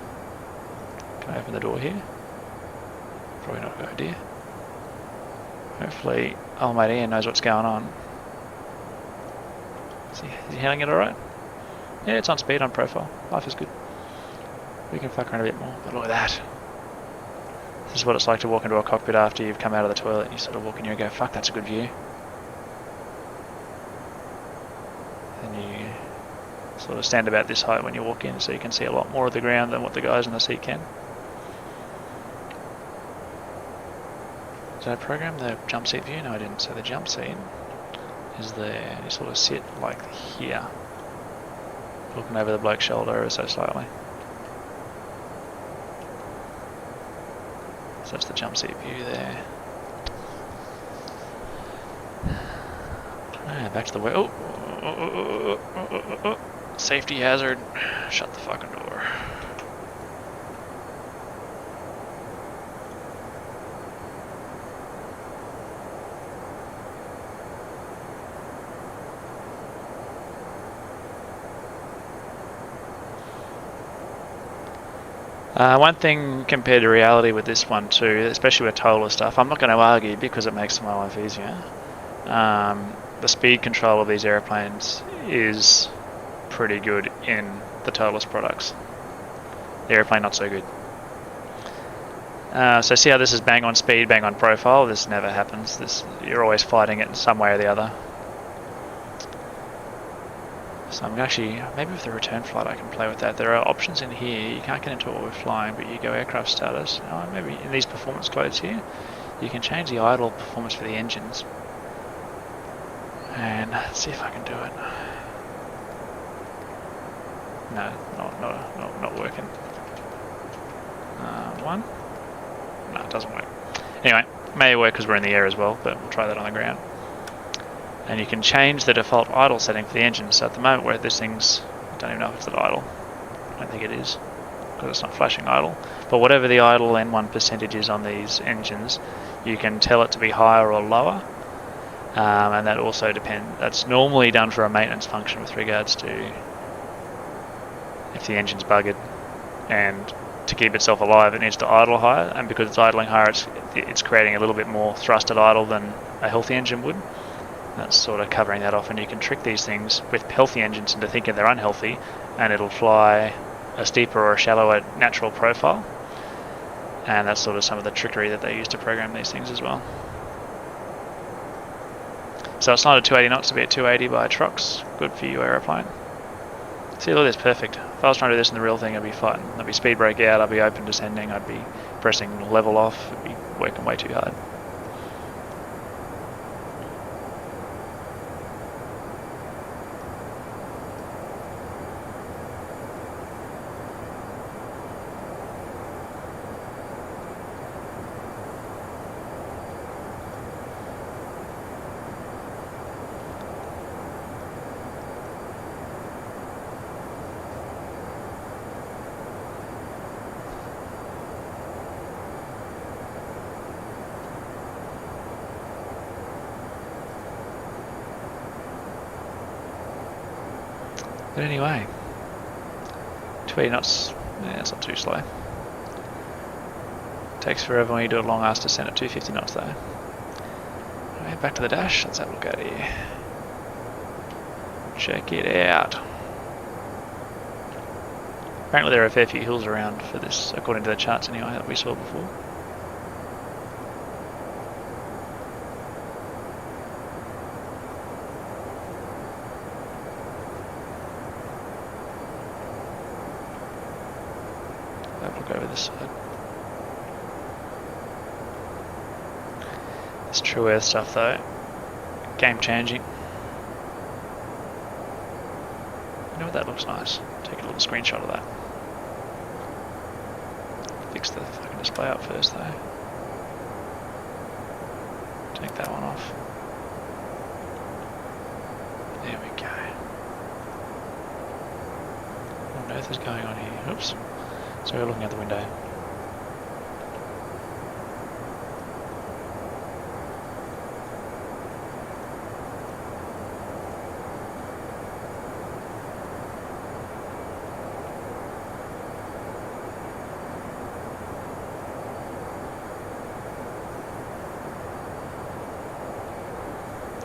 Can I open the door here? Probably not a good idea. Hopefully old mate Ian knows what's going on. Is he handling it alright? Yeah, it's on speed, on profile. Life is good. We can fuck around a bit more, but look at that. This is what it's like to walk into a cockpit after you've come out of the toilet and you sort of walk in here and go, fuck, that's a good view. And you sort of stand about this height when you walk in so you can see a lot more of the ground than what the guys in the seat can. Did I program the jump seat view? No, I didn't. So the jump seat is there. You sort of sit like here, looking over the bloke's shoulder ever so slightly. So that's the jump seat view there. Alright, back to the way. Oh, safety hazard. Shut the fucking door. One thing compared to reality with this one too, especially with Toliss stuff, I'm not going to argue because it makes my life easier. The speed control of these airplanes is pretty good in the Toliss products. The airplane not so good. So see how this is bang on speed, bang on profile? This never happens. You're always fighting it in some way or the other. So I'm actually, maybe with the return flight I can play with that. There are options in here. You can't get into what we're flying, but you go aircraft status. Maybe in these performance codes here, you can change the idle performance for the engines. And let's see if I can do it. No, not working. One? No, it doesn't work. Anyway, may work because we're in the air as well, but we'll try that on the ground. And you can change the default idle setting for the engine. So at the moment where this thing's, I don't even know if it's at idle. I don't think it is, because it's not flashing idle. But whatever the idle N1 percentage is on these engines, you can tell it to be higher or lower. And that also depends, that's normally done for a maintenance function with regards to if the engine's buggered and to keep itself alive, it needs to idle higher, and because it's idling higher, it's creating a little bit more thrust at idle than a healthy engine would. That's sort of covering that off, and you can trick these things with healthy engines into thinking they're unhealthy, and it'll fly a steeper or a shallower natural profile. And that's sort of some of the trickery that they use to program these things as well. So it's not a 280 knots to be at 280 by trucks. Good for you, aeroplane. See, look, this perfect. If I was trying to do this in the real thing, I'd be fighting. I'd be speed brake out, I'd be open descending, I'd be pressing level off, I'd be working way too hard. But anyway, 280 knots, yeah, it's not too slow. Takes forever when you do a long ass descent at 250 knots though. Alright, back to the dash, let's have a look at it here. Check it out. Apparently there are a fair few hills around for this, according to the charts anyway, that we saw before. Over this side. This true earth stuff though, game changing. You know what, that looks nice. Take a little screenshot of that. Fix the fucking display up first though. Take that one off. There we go. What on earth is going on here? Oops. So we're looking out the window.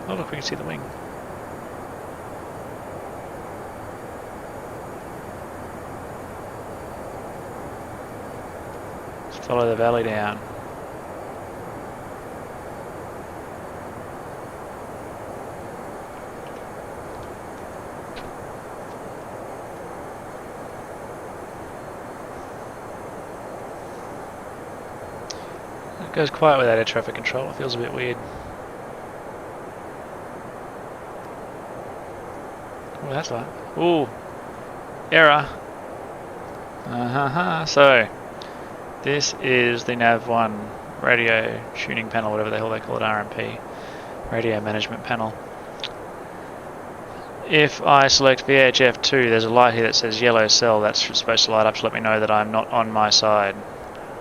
Oh look, we can see the wing. Follow the valley down. It goes quiet without air traffic control, it feels a bit weird. Oh, that's like, ooh, error. So, this is the NAV1 radio tuning panel, whatever the hell they call it, RMP, radio management panel. If I select VHF2, there's a light here that says yellow cell. That's supposed to light up to let me know that I'm not on my side.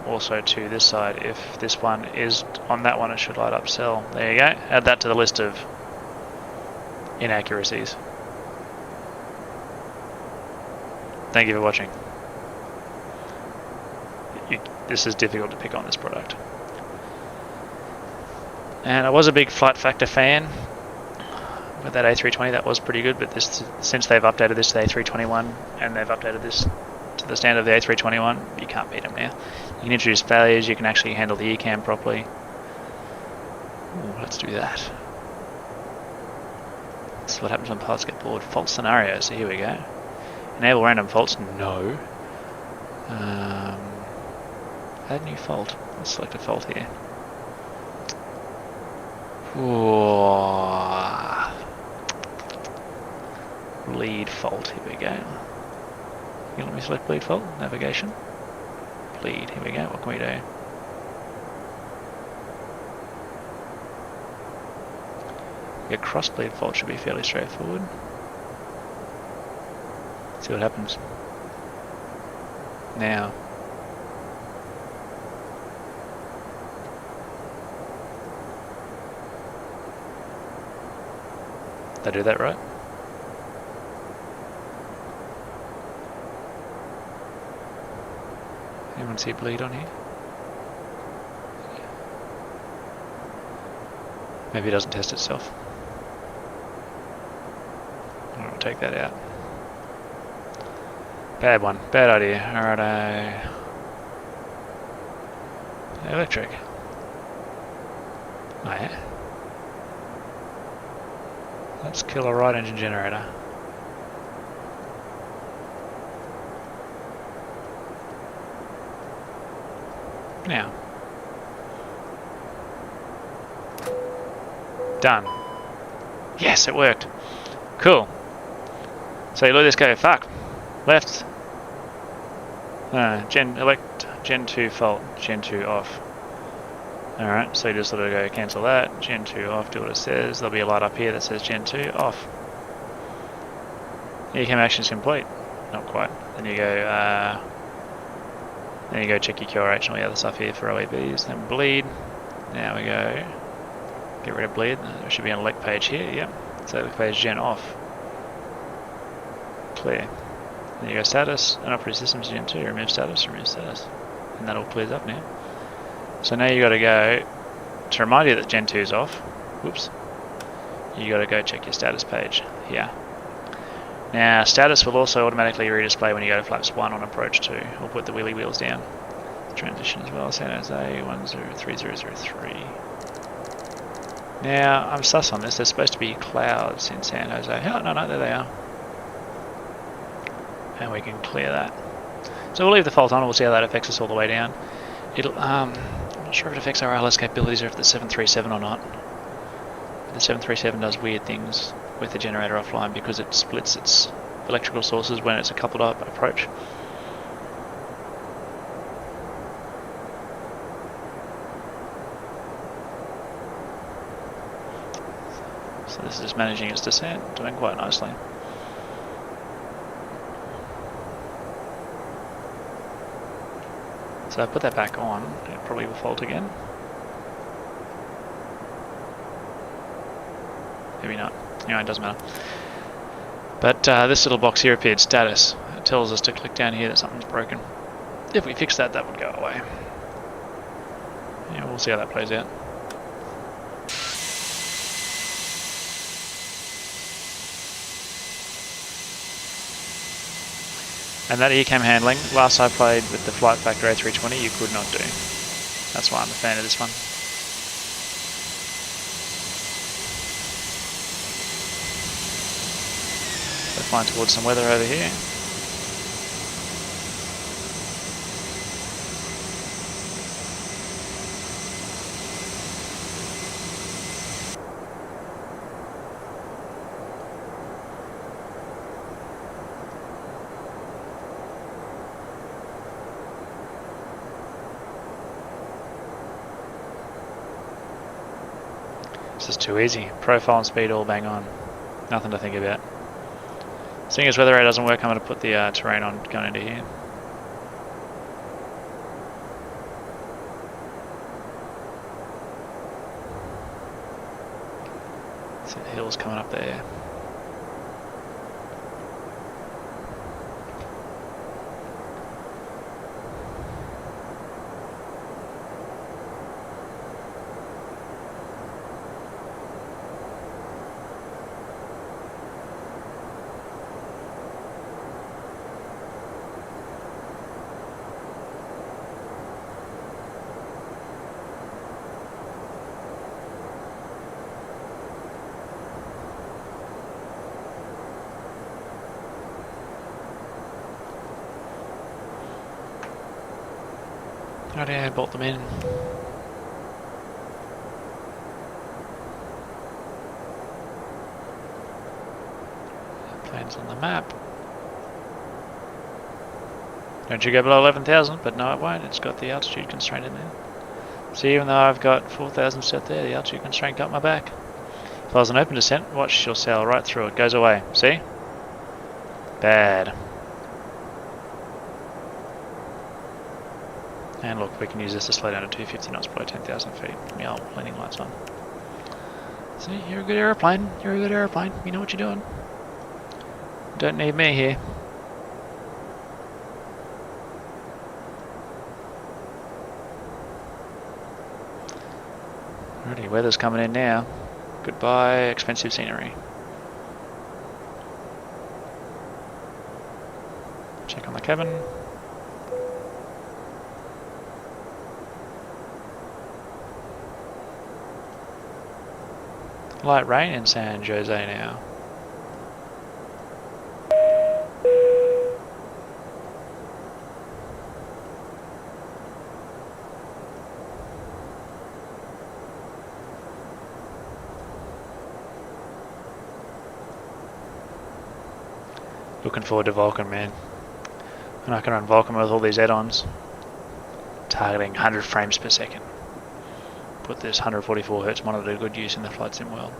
Also to this side, if this one is on that one, it should light up cell. There you go. Add that to the list of inaccuracies. Thank you for watching. This is difficult to pick on this product. And I was a big flight factor fan with that A320, that was pretty good, but this, since they've updated this to the A321 and they've updated this to the standard of the A321, you can't beat them now. You can introduce failures, you can actually handle the ECAM properly. Ooh, let's do that. This is what happens when pilots get bored. Fault scenarios, so here we go. Enable random faults, no. Add new fault. Let's select a fault here. Whoa. Bleed fault, here we go. You let me select bleed fault? Navigation. Bleed, here we go. What can we do? A cross bleed fault should be fairly straightforward. See what happens. Now. Did I do that right? Anyone see bleed on here? Maybe it doesn't test itself. I'll take that out. Bad one. Bad idea. Alright, electric. Oh yeah. Let's kill a right engine generator. Now. Done. Yes, it worked. Cool. So you let this go. Fuck. Left. Gen 2 fault. Gen 2 off. Alright, so you just let it go. Cancel that. Gen 2 off. Do what it says. There'll be a light up here that says Gen 2 off. ECAM action's complete. Not quite. Then you go. Then you go check your QRH and all the other stuff here for OEBs. Then bleed. Now we go. Get rid of bleed. There should be an elect page here. Yep. So elect page gen off. Clear. Then you go status. Unoperative systems gen 2. Remove status. Remove status. And that all clears up now. So now you got to go to remind you that gen 2 is off. Whoops. You got to go check your status page here. Now status will also automatically redisplay when you go to flaps 1 on approach 2. We'll put the wheelie wheels down. Transition as well. San Jose 103003. Now I'm sus on this. There's supposed to be clouds in San Jose. Oh no, there they are. And we can clear that. So we'll leave the fault on. We'll see how that affects us all the way down. It'll I'm not sure if it affects our RLS capabilities or if the 737 or not. The 737 does weird things with the generator offline because it splits its electrical sources when it's a coupled up approach. So this is managing its descent, doing quite nicely. So I put that back on, it probably will fault again. Maybe not. Anyway, it doesn't matter. But this little box here appeared, status. It tells us to click down here that something's broken. If we fix that, that would go away. Yeah, we'll see how that plays out. And that ECAM handling, last I played with the Flight Factor A320, you could not do. That's why I'm a fan of this one. So flying towards some weather over here. This is too easy. Profile and speed all bang on. Nothing to think about. Seeing as weather radar doesn't work, I'm going to put the terrain on going into here. See the hills coming up there. Alright, I bolt them in. Plane's on the map. Don't you go below 11,000, but no it won't, it's got the altitude constraint in there. So even though I've got 4,000 set there, the altitude constraint got my back. If I was an open descent, watch, you'll sail right through it, goes away, see? Bad. And look, we can use this to slow down to 250 knots, probably 10,000 feet. Yeah, landing lights on. See, you're a good airplane. You're a good airplane. You know what you're doing. Don't need me here. Alrighty, weather's coming in now. Goodbye, expensive scenery. Check on the cabin. Light rain in San Jose now. Looking forward to Vulcan, man. And I can run Vulcan with all these add-ons. Targeting 100 frames per second. Put this 144 Hz monitor to good use in the flight sim world.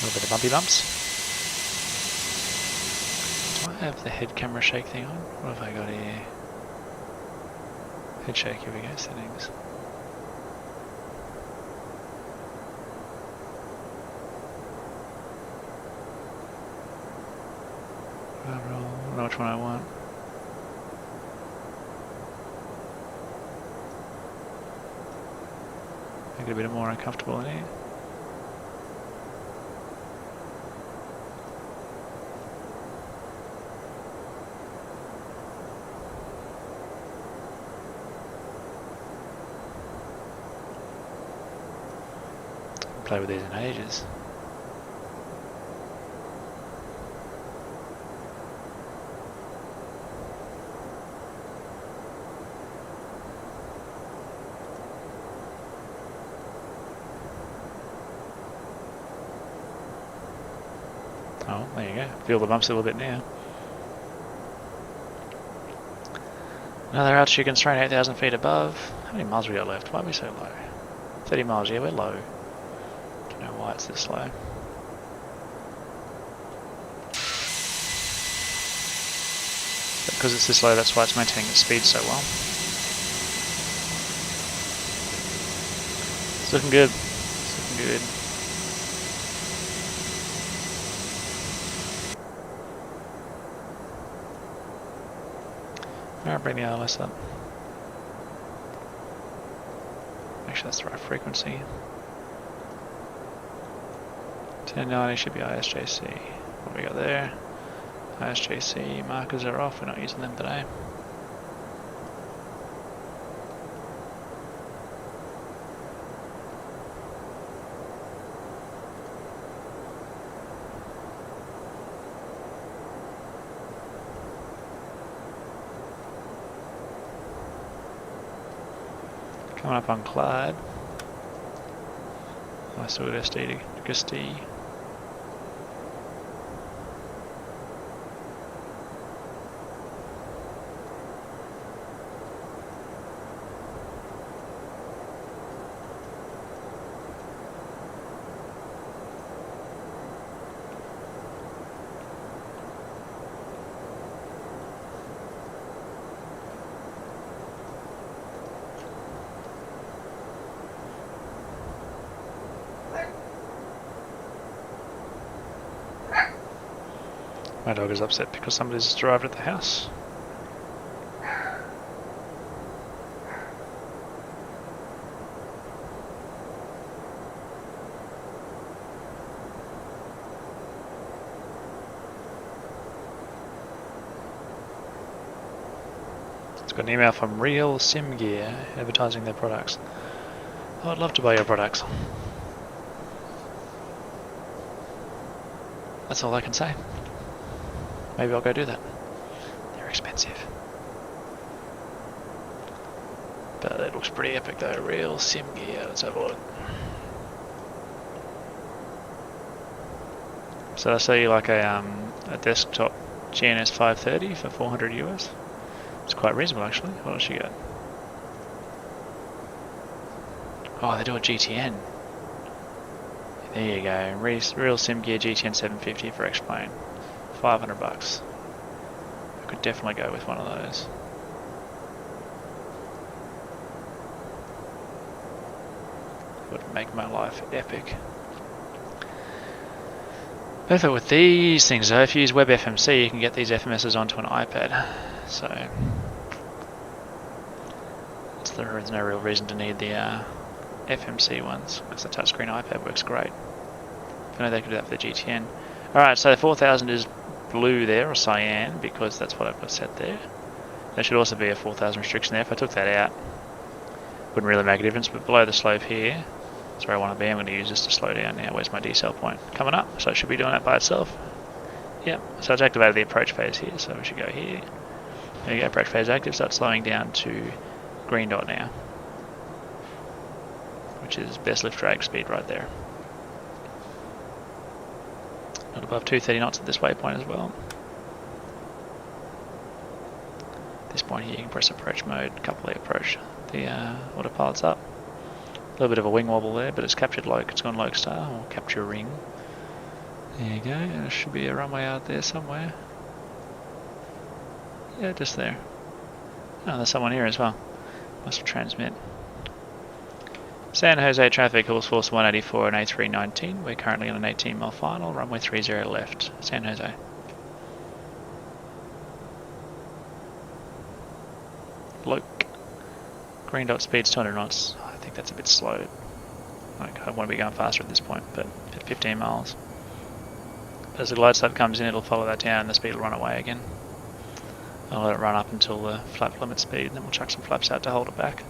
A little bit of bumpy bumps. Do I have the head camera shake thing on? What have I got here? Head shake, here we go, settings. I don't know which one I want. Make it a bit more uncomfortable in here. Play with these in ages. Oh, there you go. Feel the bumps a little bit now. Another altitude constraint 8,000 feet above. How many miles we got left? Why are we so low? 30 miles, yeah, we're low. Don't know why it's this slow. But because it's this low, that's why it's maintaining its speed so well. It's looking good. It's looking good. Alright, bring the ILS up. Make sure that's the right frequency. 1090 should be ISJC. What do we got there? ISJC markers are off, we're not using them today. Coming up on Clyde. I still got SD to Gusty. My dog is upset because somebody's just arrived at the house. It's got an email from Real Sim Gear advertising their products. Oh, I'd love to buy your products. That's all I can say. Maybe I'll go do that. They're expensive. But it looks pretty epic though. Real Sim Gear. Let's have a look. So I see like a desktop GNS 530 for 400 US. It's quite reasonable actually. What else you got? Oh, they do a GTN. There you go. Real Sim Gear GTN 750 for Xplane. $500. I could definitely go with one of those. would make my life epic. Perfect with these things though, if you use WebFMC you can get these FMSs onto an iPad, so there's no real reason to need the FMC ones, because the touchscreen iPad works great. I know they could do that for the GTN. Alright, so the 4000 is blue there, or cyan, because that's what I've got set there. There should also be a 4000 restriction there. If I took that out, wouldn't really make a difference, but below the slope here, that's where I want to be. I'm going to use this to slow down now. Where's my decel point? Coming up, so it should be doing that by itself. Yep, so it's activated the approach phase here, so we should go here. There you go, approach phase active, start slowing down to green dot now, which is best lift drag speed right there. Not above 230 knots at this waypoint as well. At this point here you can press approach mode, couple the approach, the autopilot's up. A little bit of a wing wobble there, but it's captured loc, it's gone loc star, or capture ring. There you go, and there should be a runway out there somewhere. Yeah, just there. Oh, there's someone here as well. Must transmit. San Jose traffic, Horse Force 184 and A319. We're currently on an 18 mile final, runway 30 left, San Jose. Loc. Green dot speed's 200 knots. I think that's a bit slow. Like, I want to be going faster at this point, but at 15 miles. As the glide slope comes in, it'll follow that down and the speed will run away again. I'll let it run up until the flap limit speed, and then we'll chuck some flaps out to hold it back.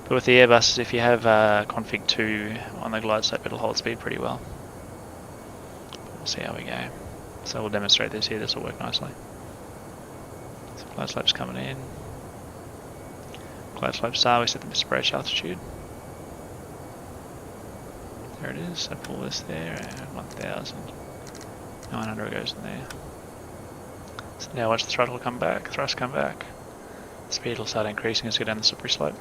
But with the Airbus, if you have config 2 on the glide slope, it'll hold speed pretty well. We'll see how we go. So we'll demonstrate this here, this will work nicely. So glide slope's coming in. Glide slope star, we set the approach altitude. There it is, so pull this there, and 1000. 900 goes in there. So now watch the throttle come back, thrust come back. Speed will start increasing as we go down the slippery slope.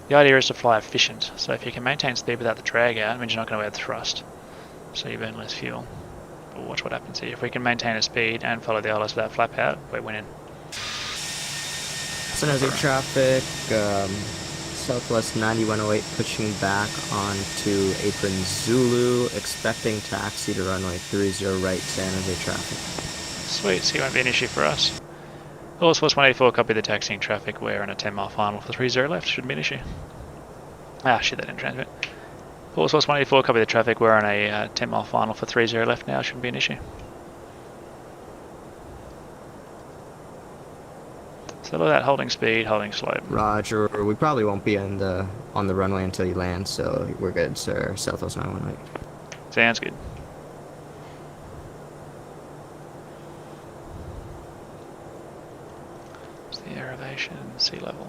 The idea is to fly efficient, so if you can maintain speed without the drag out, it means you're not going to add thrust, so you burn less fuel. But watch what happens here. If we can maintain a speed and follow the ILS without flap out, we're winning. San Jose traffic, Southwest 9108 pushing back onto apron Zulu, expecting taxi to runway 30 right, San Jose traffic. Sweet, so it won't be an issue for us. Horse Force 184, copy the taxiing traffic. We're on a 10 mile final for 30 left, shouldn't be an issue. Ah, shit, that didn't transmit. Horse Force 184, copy the traffic. We're on a 10 mile final for 30 left now, shouldn't be an issue. So look at that, holding speed, holding slope. Roger, we probably won't be on the runway until you land, so we're good, sir. Southwest 918. Sounds good. It's the air elevation, sea level.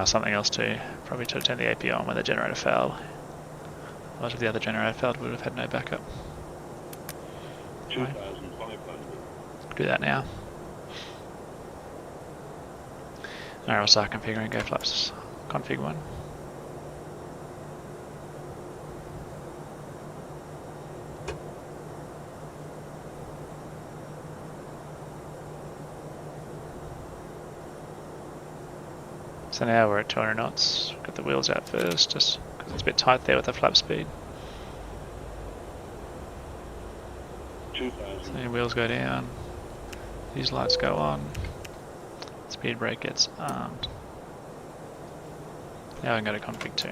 Something else too. Probably should have turned the API on when the generator failed. Otherwise, if the other generator failed, we would have had no backup. 2,500. Do that now. Alright, we'll start configuring go flaps. Config 1. So now we're at 200 knots. Got the wheels out first, just because it's a bit tight there with the flap speed. 2,000. So the wheels go down. These lights go on. Speed brake gets armed. Now we can go to config 2.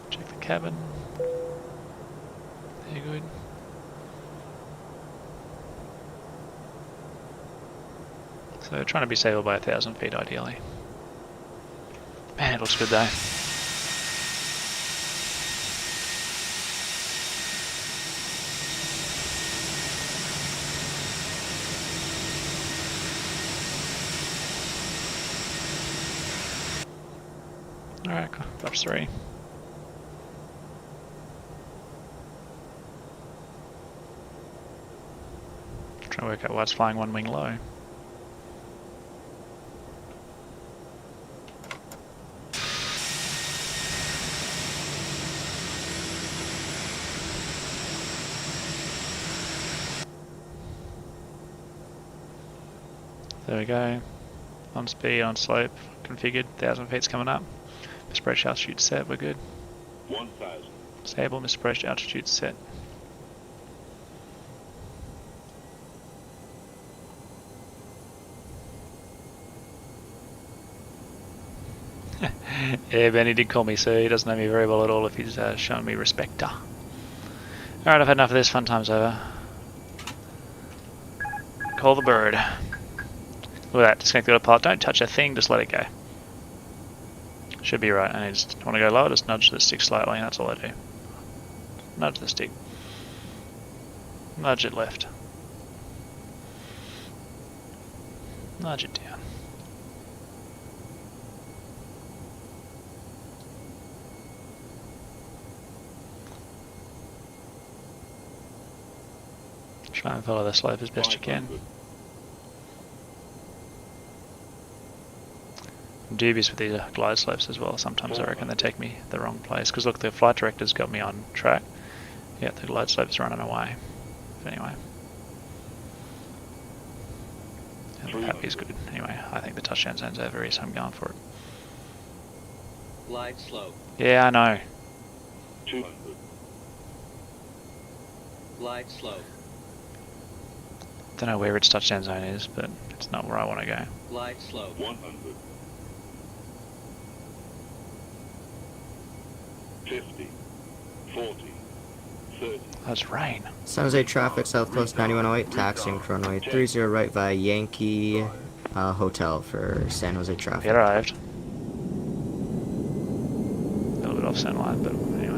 Check the cabin. There, good. So trying to be stable by 1,000 feet ideally. Man, it looks good though. Alright, flaps 3. Trying to work out why it's flying one wing low. There we go. On speed, on slope, configured. 1,000 feet's coming up. Misapproach altitude set. We're good. 1,000. Stable. Misapproach altitude set. Yeah, Benny did call me sir. He doesn't know me very well at all if he's showing me respect. Alright, I've had enough of this. Fun time's over. Call the bird. Look at that. Disconnect the autopilot. Don't touch a thing. Just let it go. Should be right. And I just want to go lower. Just nudge the stick slightly, and that's all I do. Nudge the stick. Nudge it left. Nudge it down. Try and follow the slope as best you can. I'm dubious with these glide slopes as well. Sometimes I reckon they take me the wrong place. Because look, the flight director's got me on track. Yeah, the glide slope's running away. But anyway. And the happy is good. Anyway, I think the touchdown zone's over here, so I'm going for it. Glide slope. Yeah, I know. 200. Glide slope. Don't know where its touchdown zone is, but it's not where I want to go. Glide slope. 100. 50. 40. 30. That's rain. San Jose traffic, South Coast 9108, taxiing for runway 30 right via Yankee Hotel for San Jose traffic. It arrived. A little bit off center line, but anyway.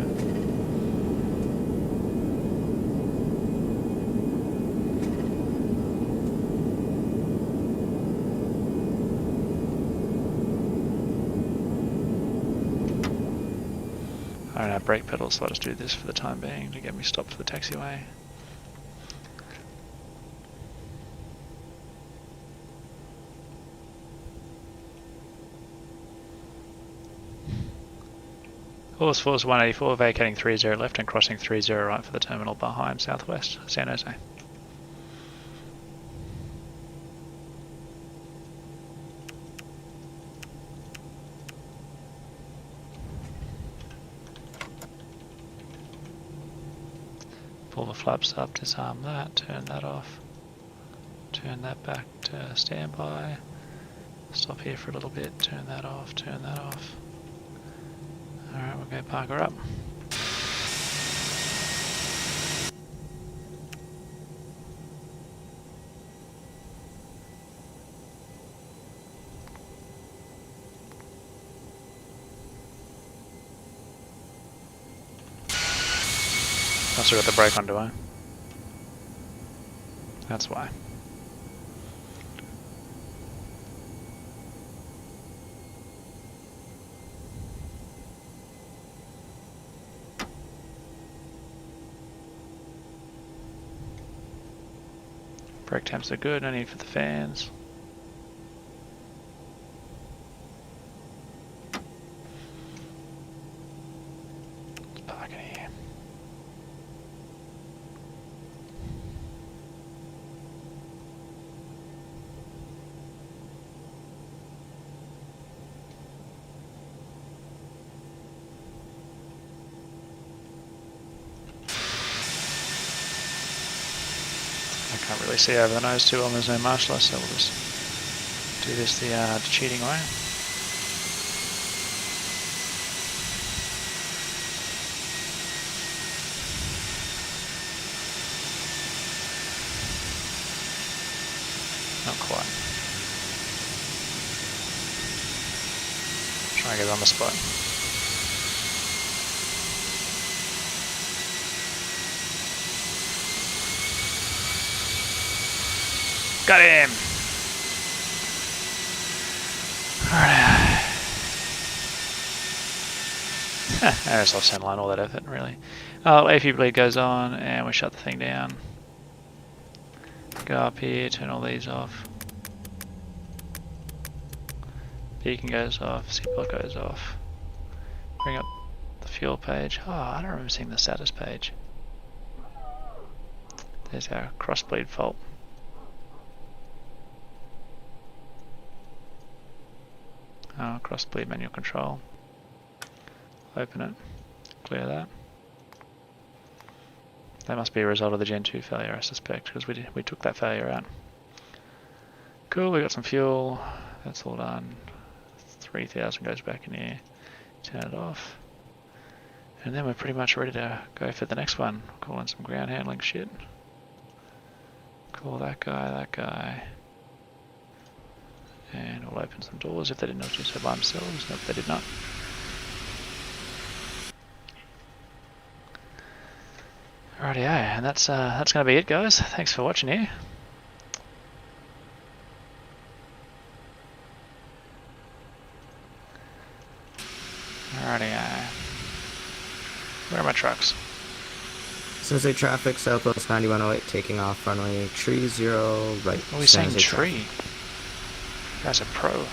I don't have brake pedals, so I'll just do this for the time being to get me stopped for the taxiway. Horse Force 184 vacating 30 left and crossing 30 right for the terminal behind Southwest San Jose. Pull the flaps up, disarm that, turn that off, turn that back to standby, stop here for a little bit, turn that off, turn that off. Alright, we'll go park her up. I still got the brake on, do I? That's why. Brake temps are good, no need for the fans. Let's park it here. I can't really see over the nose too well, there's no marshaller, so we'll just do this the cheating way. Not quite. Try and get it on the spot. Got him! Alright. There's off center line, all that effort, really. AP bleed goes on, and we shut the thing down. Go up here, turn all these off. Beacon goes off, seatbelt goes off. Bring up the fuel page. Oh, I don't remember seeing the status page. There's our crossbleed fault. Cross bleed manual control. Open it. Clear that. That must be a result of the Gen 2 failure, I suspect, because we took that failure out. Cool, we got some fuel. That's all done. 3,000 goes back in here. Turn it off. And then we're pretty much ready to go for the next one. Call in some ground handling shit. Call that guy. And we'll open some doors if they did not do so by themselves. Nope, they did not. Rightio, and that's going to be it, guys. Thanks for watching here. Rightio. Where are my trucks? San traffic, Southwest 9108, taking off runway 30 right. Oh, he's saying tree. You guys are pro.